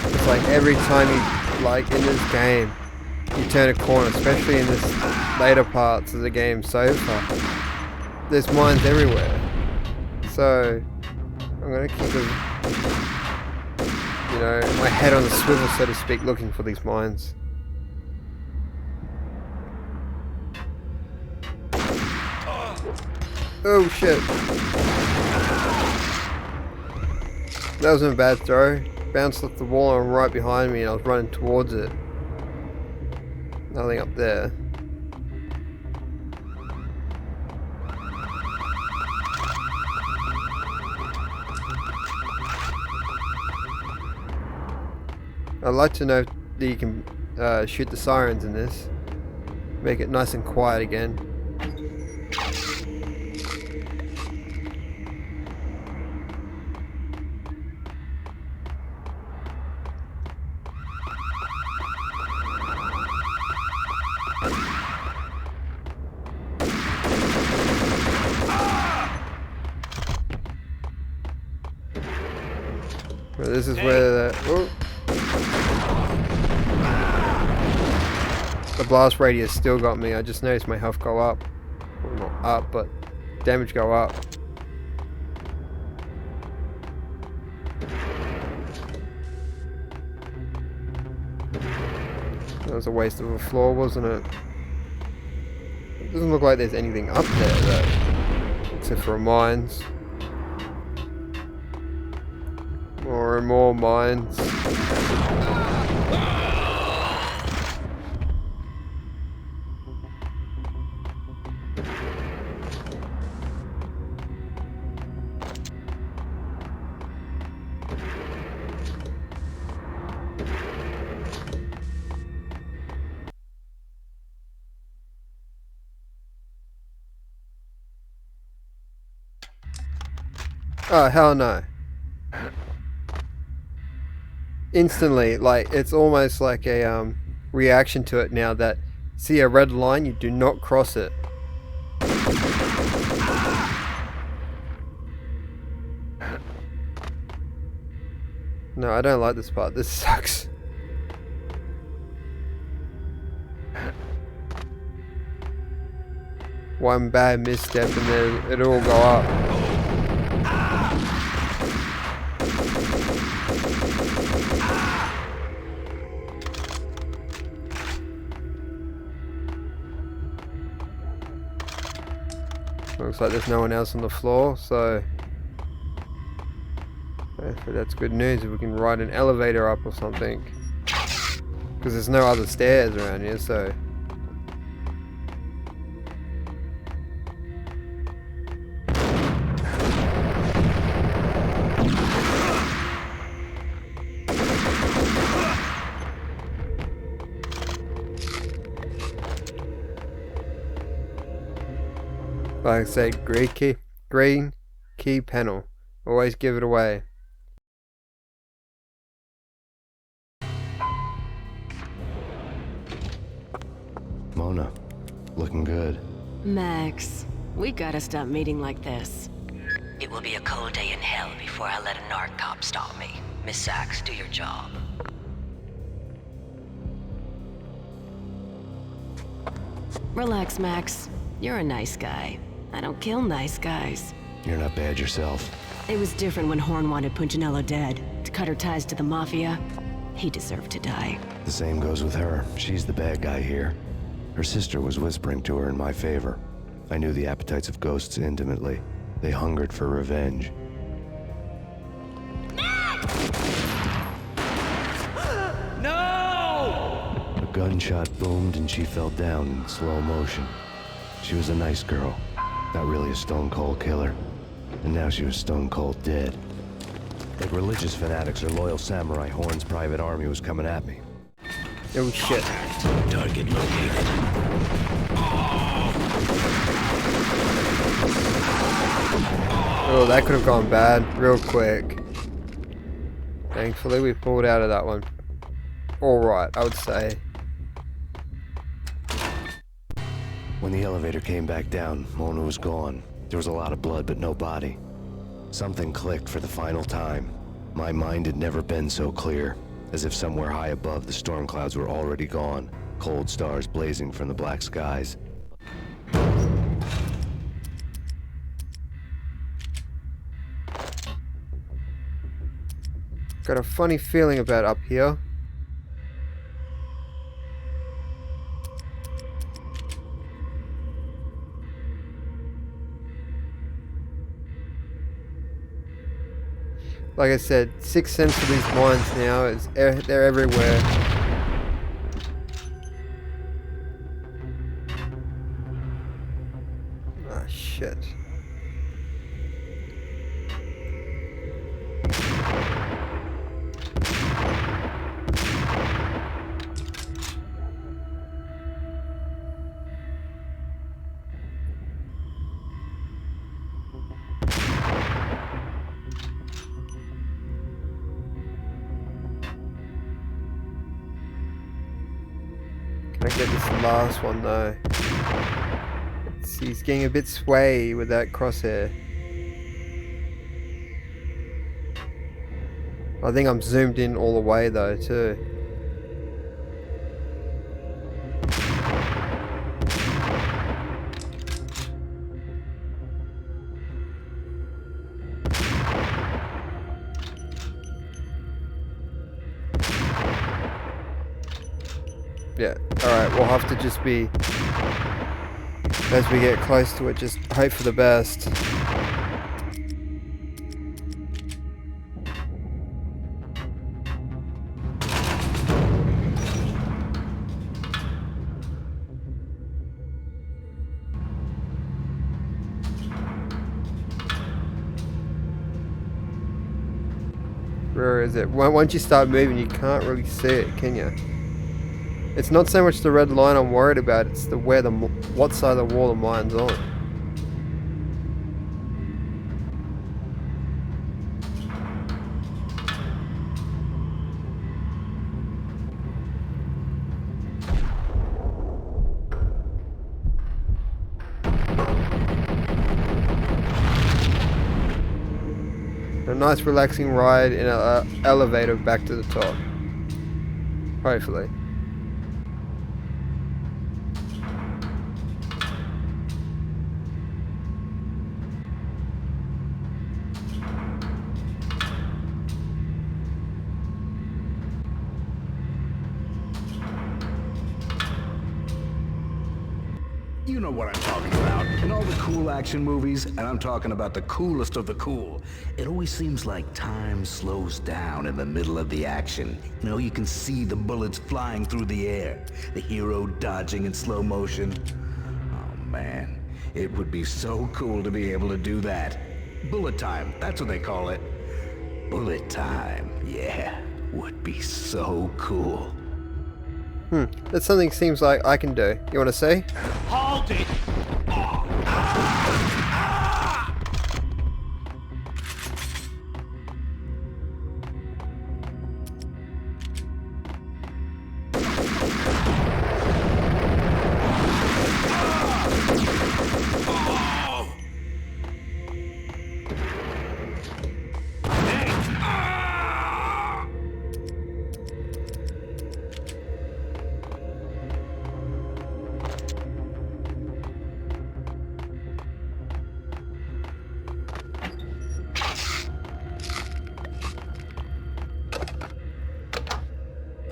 It's like every time you, like in this game, you turn a corner, especially in this later parts of the game so far, there's mines everywhere. So, I'm gonna keep them, you know, my head on a swivel, so to speak, looking for these mines. Oh shit. That wasn't a bad throw. Bounced off the wall and right behind me and I was running towards it. Nothing up there. I'd like to know that you can shoot the sirens in this. Make it nice and quiet again. Well, this is where the blast radius still got me. I just noticed my health go up. Well, not up, but damage go up. That was a waste of a floor, wasn't it? It doesn't look like there's anything up there though, except for mines. More and more mines. Oh, hell no. Instantly, like, it's almost like a reaction to it now that, see a red line, you do not cross it. No, I don't like this part. This sucks. One bad misstep and then it'll all go up. Looks like there's no one else on the floor, so that's good news if we can ride an elevator up or something. Because there's no other stairs around here, so Like I say, green key panel. Always give it away. Mona, looking good. Max, we gotta stop meeting like this. It will be a cold day in hell before I let a narc cop stop me. Miss Sachs, do your job. Relax, Max. You're a nice guy. I don't kill nice guys. You're not bad yourself. It was different when Horn wanted Punchinello dead. To cut her ties to the Mafia. He deserved to die. The same goes with her. She's the bad guy here. Her sister was whispering to her in my favor. I knew the appetites of ghosts intimately. They hungered for revenge. No! A gunshot boomed and she fell down in slow motion. She was a nice girl. Not really a stone-cold killer. And now she was stone-cold dead. Like religious fanatics or loyal samurai, Horn's private army was coming at me. Oh shit. Target located. Oh, that could have gone bad real quick. Thankfully we pulled out of that one. Alright, I would say. When the elevator came back down, Mona was gone. There was a lot of blood, but no body. Something clicked for the final time. My mind had never been so clear, as if somewhere high above the storm clouds were already gone, cold stars blazing from the black skies. Got a funny feeling about up here. Like I said, sixth sense for these mines now is they're everywhere. Ah, shit. Can I get this last one though? He's getting a bit sway with that crosshair. I think I'm zoomed in all the way though too. Yeah, alright, we'll have to just be, as we get close to it, just hope for the best. Where is it? Once you start moving, you can't really see it, can you? It's not so much the red line I'm worried about, it's the what side of the wall the mine's on. A nice relaxing ride in an elevator back to the top. Hopefully. You know what I'm talking about. In all the cool action movies, and I'm talking about the coolest of the cool, it always seems like time slows down in the middle of the action. You know, you can see the bullets flying through the air, the hero dodging in slow motion. Oh man, it would be so cool to be able to do that. Bullet time, that's what they call it. Bullet time, yeah, would be so cool. That's something seems like I can do. You want to see? Halt it!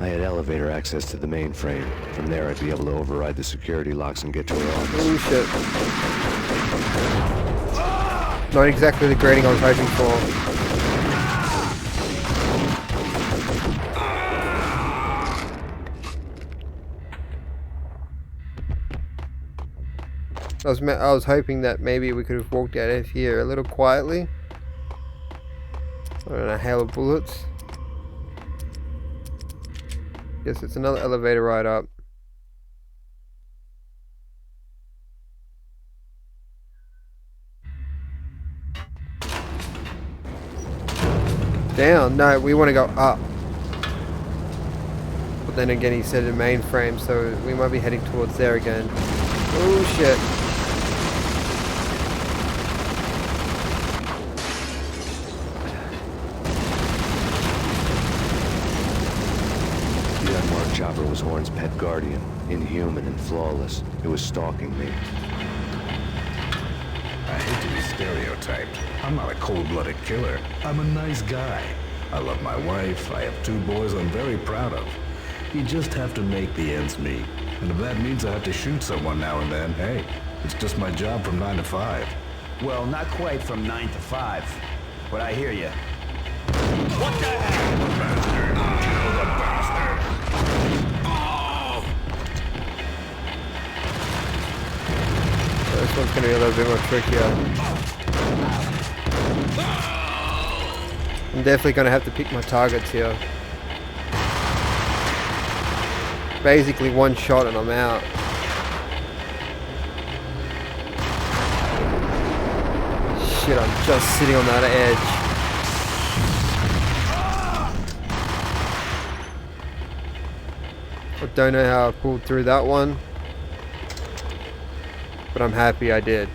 I had elevator access to the mainframe. From there, I'd be able to override the security locks and get to her office. Oh shit. Not exactly the grading I was hoping for. I was hoping that maybe we could have walked out of here a little quietly. On a hail of bullets. Yes, it's another elevator ride up. Down? No, we want to go up. But then again, he said in mainframe, so we might be heading towards there again. Oh shit. The unmarked chopper was Horn's pet guardian, inhuman and flawless. It was stalking me. I hate to be stereotyped. I'm not a cold-blooded killer. I'm a nice guy. I love my wife. I have 2 boys I'm very proud of. You just have to make the ends meet. And if that means I have to shoot someone now and then, hey, it's just my job from 9 to 5. Well, not quite from 9 to 5. But I hear you. What the heck? The bastard! Kill the bastard! Oh! So this one's going to be a little bit more trickier. I'm definitely going to have to pick my targets here. Basically one shot and I'm out. Shit, I'm just sitting on that edge. I don't know how I pulled through that one, but I'm happy I did.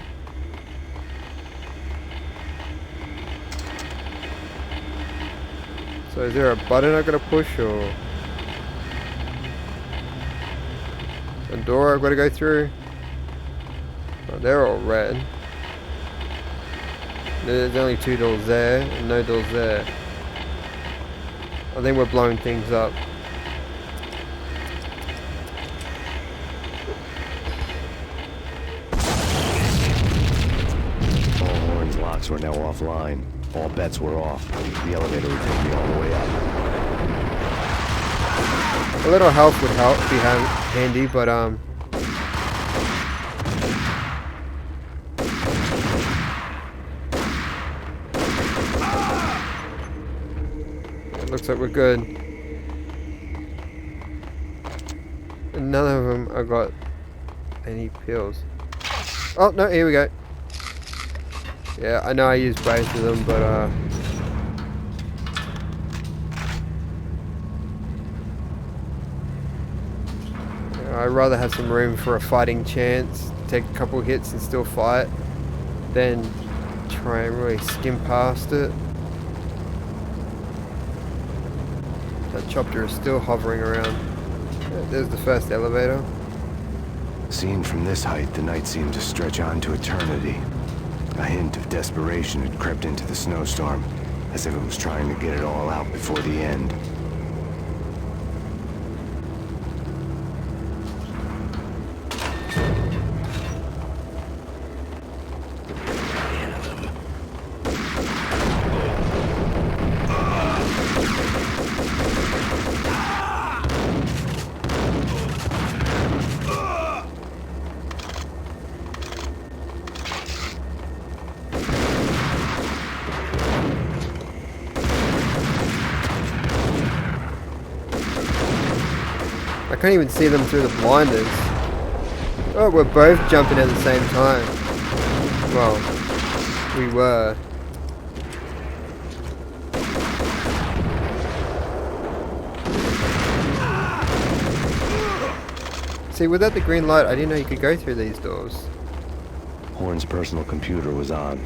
So is there a button I gotta push or a door I've gotta go through? Oh, they're all red. There's only 2 doors there and no doors there. I think we're blowing things up. All Horn's locks were now offline. All bets were off. The elevator would take me all the way up. A little health would be handy, but it looks like we're good. And none of them I got any pills. Oh no, here we go. Yeah, I know I used both of them, but I'd rather have some room for a fighting chance, take a couple hits and still fight, than try and really skim past it. That chopper is still hovering around. Yeah, there's the first elevator. Seen from this height, the night seemed to stretch on to eternity. A hint of desperation had crept into the snowstorm, as if it was trying to get it all out before the end. I can't even see them through the blinders. Oh, we're both jumping at the same time. Well, we were. See, without the green light, I didn't know you could go through these doors. Horn's personal computer was on.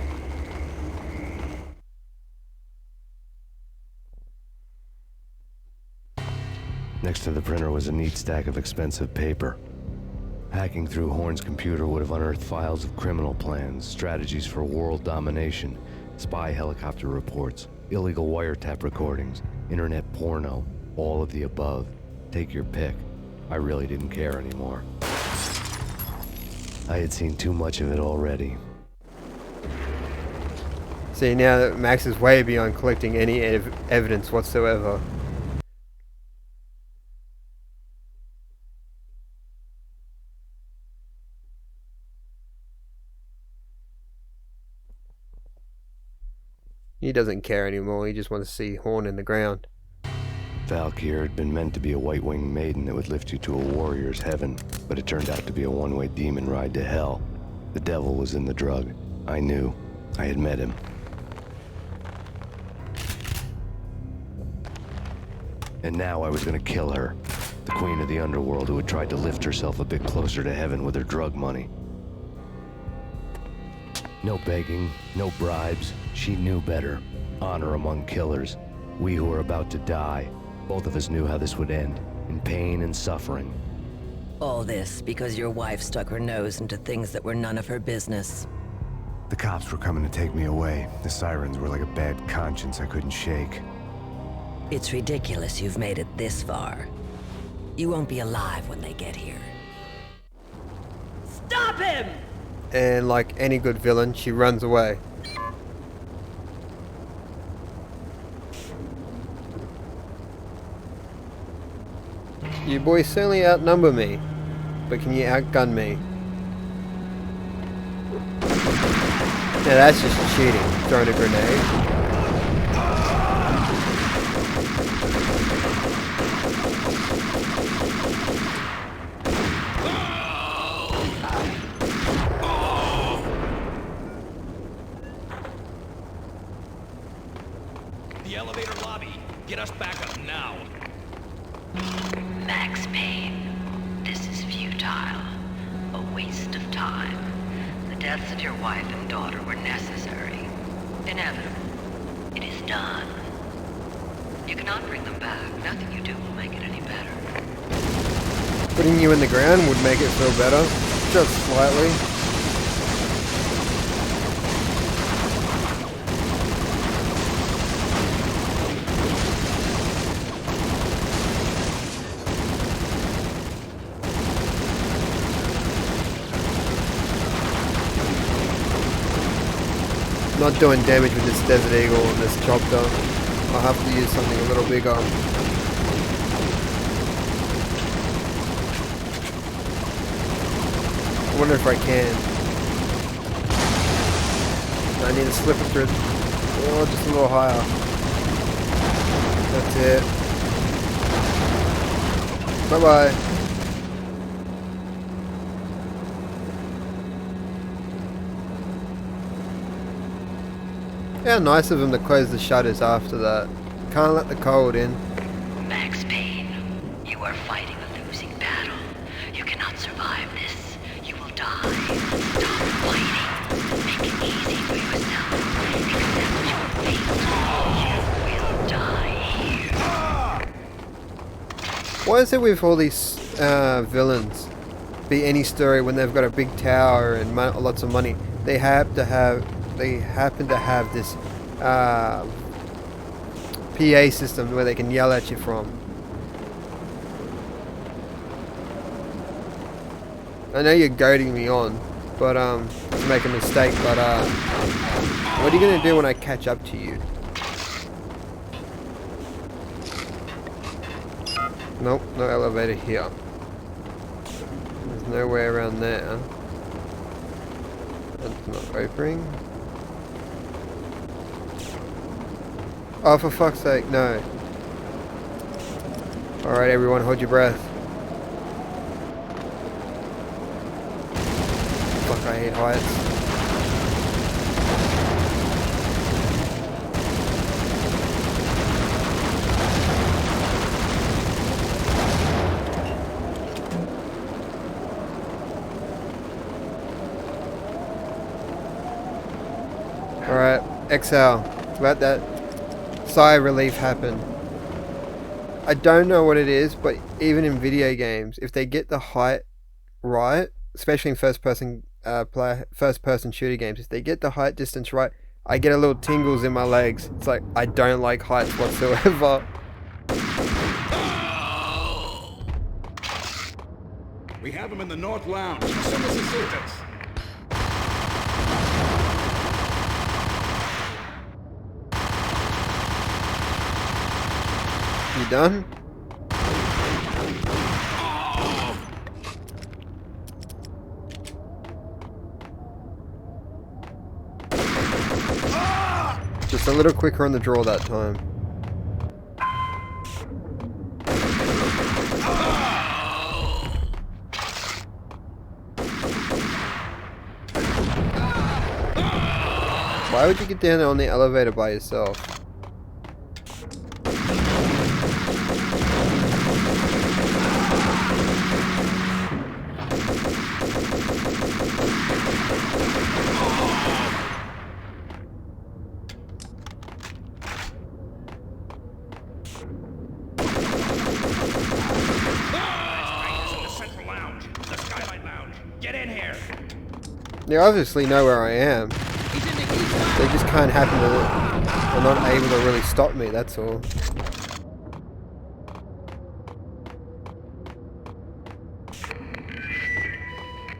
Next to the printer was a neat stack of expensive paper. Hacking through Horn's computer would have unearthed files of criminal plans, strategies for world domination, spy helicopter reports, illegal wiretap recordings, internet porno, all of the above. Take your pick. I really didn't care anymore. I had seen too much of it already. See, now Max is way beyond collecting any evidence whatsoever. He doesn't care anymore, he just wants to see Horn in the ground. Valkyr had been meant to be a white-winged maiden that would lift you to a warrior's heaven, but it turned out to be a one-way demon ride to hell. The devil was in the drug. I knew. I had met him. And now I was gonna kill her. The queen of the underworld who had tried to lift herself a bit closer to heaven with her drug money. No begging, no bribes. She knew better. Honor among killers. We who were about to die. Both of us knew how this would end. In pain and suffering. All this because your wife stuck her nose into things that were none of her business. The cops were coming to take me away. The sirens were like a bad conscience I couldn't shake. It's ridiculous you've made it this far. You won't be alive when they get here. Stop him! And like any good villain, she runs away. You boys certainly outnumber me, but can you outgun me? Now that's just cheating, throwing a grenade. The elevator lobby. Get us back up now. Max Payne, this is futile. A waste of time. The deaths of your wife and daughter were necessary. Inevitable. It is done. You cannot bring them back. Nothing you do will make it any better. Putting you in the ground would make it feel better, just slightly. Not doing damage with this Desert Eagle and this chopper. I'll have to use something a little bigger. I wonder if I can. I need to slip it through. Oh, just a little higher. That's it. Bye-bye. How nice of him to close the shutters after that. Can't let the cold in. Max Payne, you are fighting a losing battle. You cannot survive this. You will die. Stop fighting. Make it easy for yourself. Accept your fate. You will die here. Why is it with all these villains, be any story when they've got a big tower and lots of money, they happen to have this PA system where they can yell at you from. I know you're goading me on, but to make a mistake. But what are you gonna do when I catch up to you? Nope, no elevator here. There's no way around there. That's not opening. Oh, for fuck's sake, no. Alright, everyone, hold your breath. Fuck, I hate heights. Exhale. Let that sigh of relief happen. I don't know what it is, but even in video games, if they get the height right, especially in first-person shooter games, if they get the height distance right, I get a little tingles in my legs. It's like I don't like heights whatsoever. We have him in the North Lounge. Send us assistance. You done? Just a little quicker on the draw that time. Why would you get down there on the elevator by yourself? They obviously know where I am. They just can't happen to... They're not able to really stop me, that's all.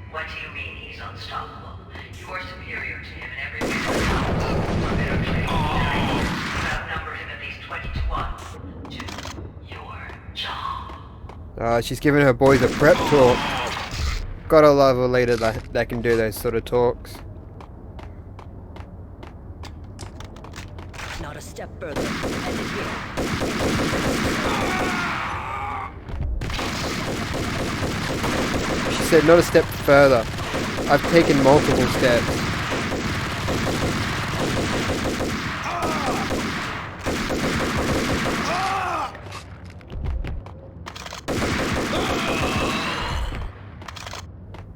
What do you mean he's unstoppable? You are superior to him in every way. You outnumber him at least 20 to 1. Do your job. She's giving her boys a prep talk. Gotta love a leader that can do those sort of talks. Not a step further. End it here. She said not a step further. I've taken multiple steps.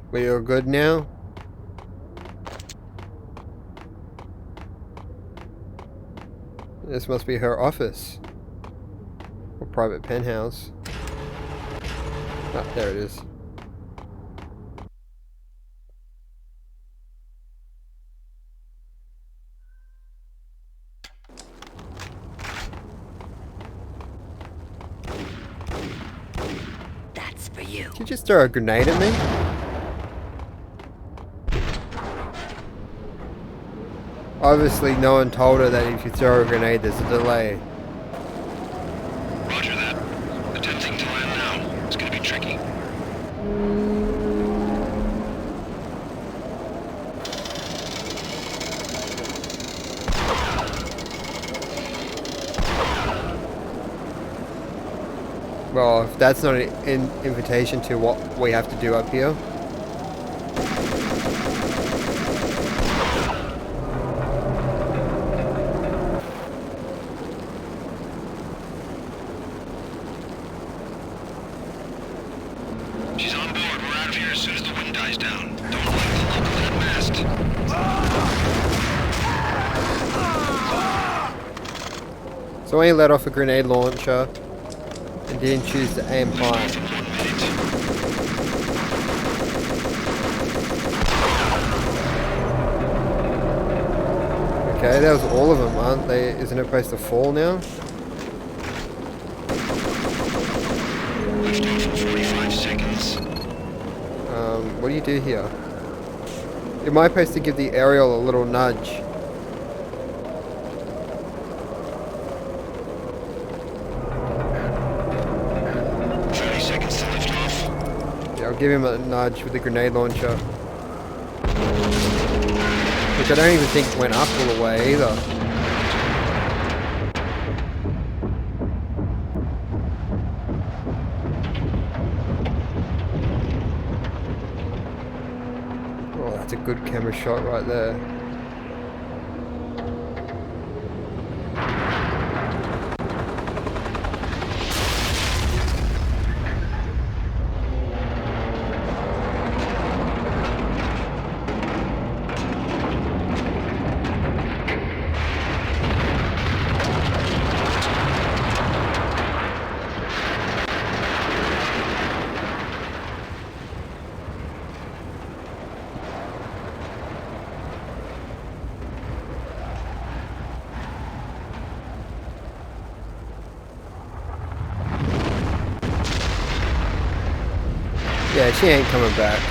We are good now? This must be her office. Or private penthouse. Ah, there it is. That's for you. Did you just throw a grenade at me? Obviously, no one told her that if you throw a grenade, there's a delay. Roger that. Attempting to land now. It's gonna be tricky. Well, if that's not an invitation to what we have to do up here. She's on board. We're out of here as soon as the wind dies down. Don't let the local get masked. So I let off a grenade launcher and didn't choose to aim high. Okay, that was all of them, aren't they? Isn't it supposed to fall now? 45 seconds. What do you do here? Am I supposed to give the aerial a little nudge? I'll give him a nudge with the grenade launcher. Which I don't even think went up all the way either. Oh, that's a good camera shot right there. Yeah, she ain't coming back.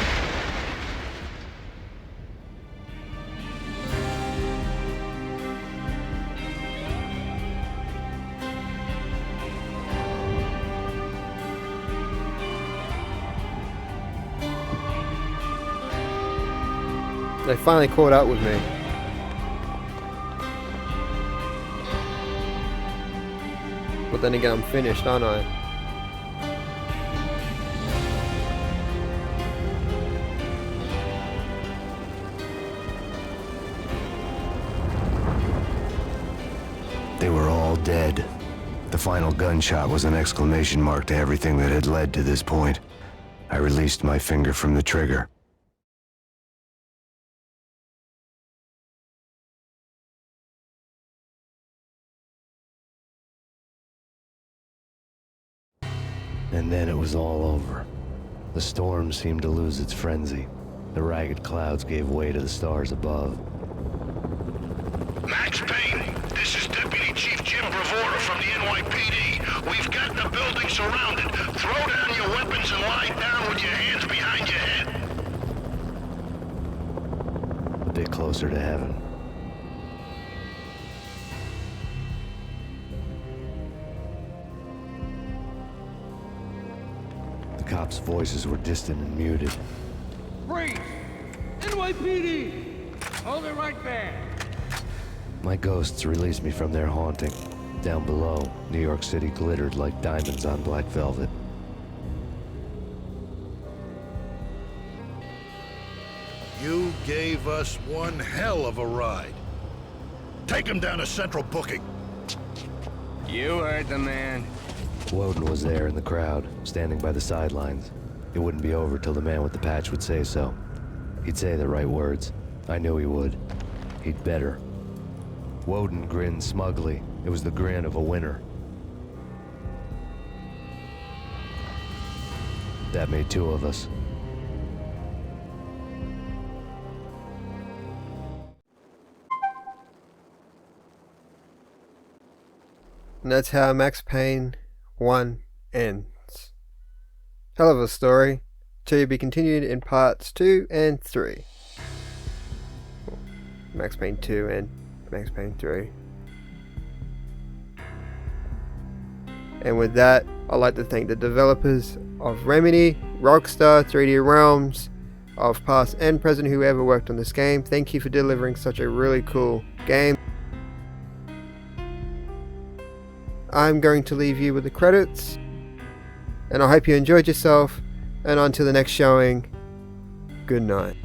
They finally caught up with me. But then again, I'm finished, aren't I? They were all dead. The final gunshot was an exclamation mark to everything that had led to this point. I released my finger from the trigger. And then it was all over. The storm seemed to lose its frenzy. The ragged clouds gave way to the stars above. Max Payne, this is Deputy Chief Jim Bravura from the NYPD. We've got the building surrounded. Throw down your weapons and lie down with your hands behind your head. A bit closer to heaven. The cops' voices were distant and muted. Freeze! NYPD! Hold it right there! My ghosts released me from their haunting. Down below, New York City glittered like diamonds on black velvet. You gave us one hell of a ride. Take him down to Central Booking. You heard the man. Woden was there in the crowd, standing by the sidelines. It wouldn't be over till the man with the patch would say so. He'd say the right words. I knew he would. He'd better. Woden grinned smugly. It was the grin of a winner. That made two of us. And that's how Max Payne 1 ends. Hell of a story. To be continued in parts 2 and 3. Max Payne 2 and Max Payne 3. And with that, I'd like to thank the developers of Remedy, Rockstar, 3D Realms, of past and present whoever worked on this game. Thank you for delivering such a really cool game. I'm going to leave you with the credits, and I hope you enjoyed yourself, and on to the next showing. Good night.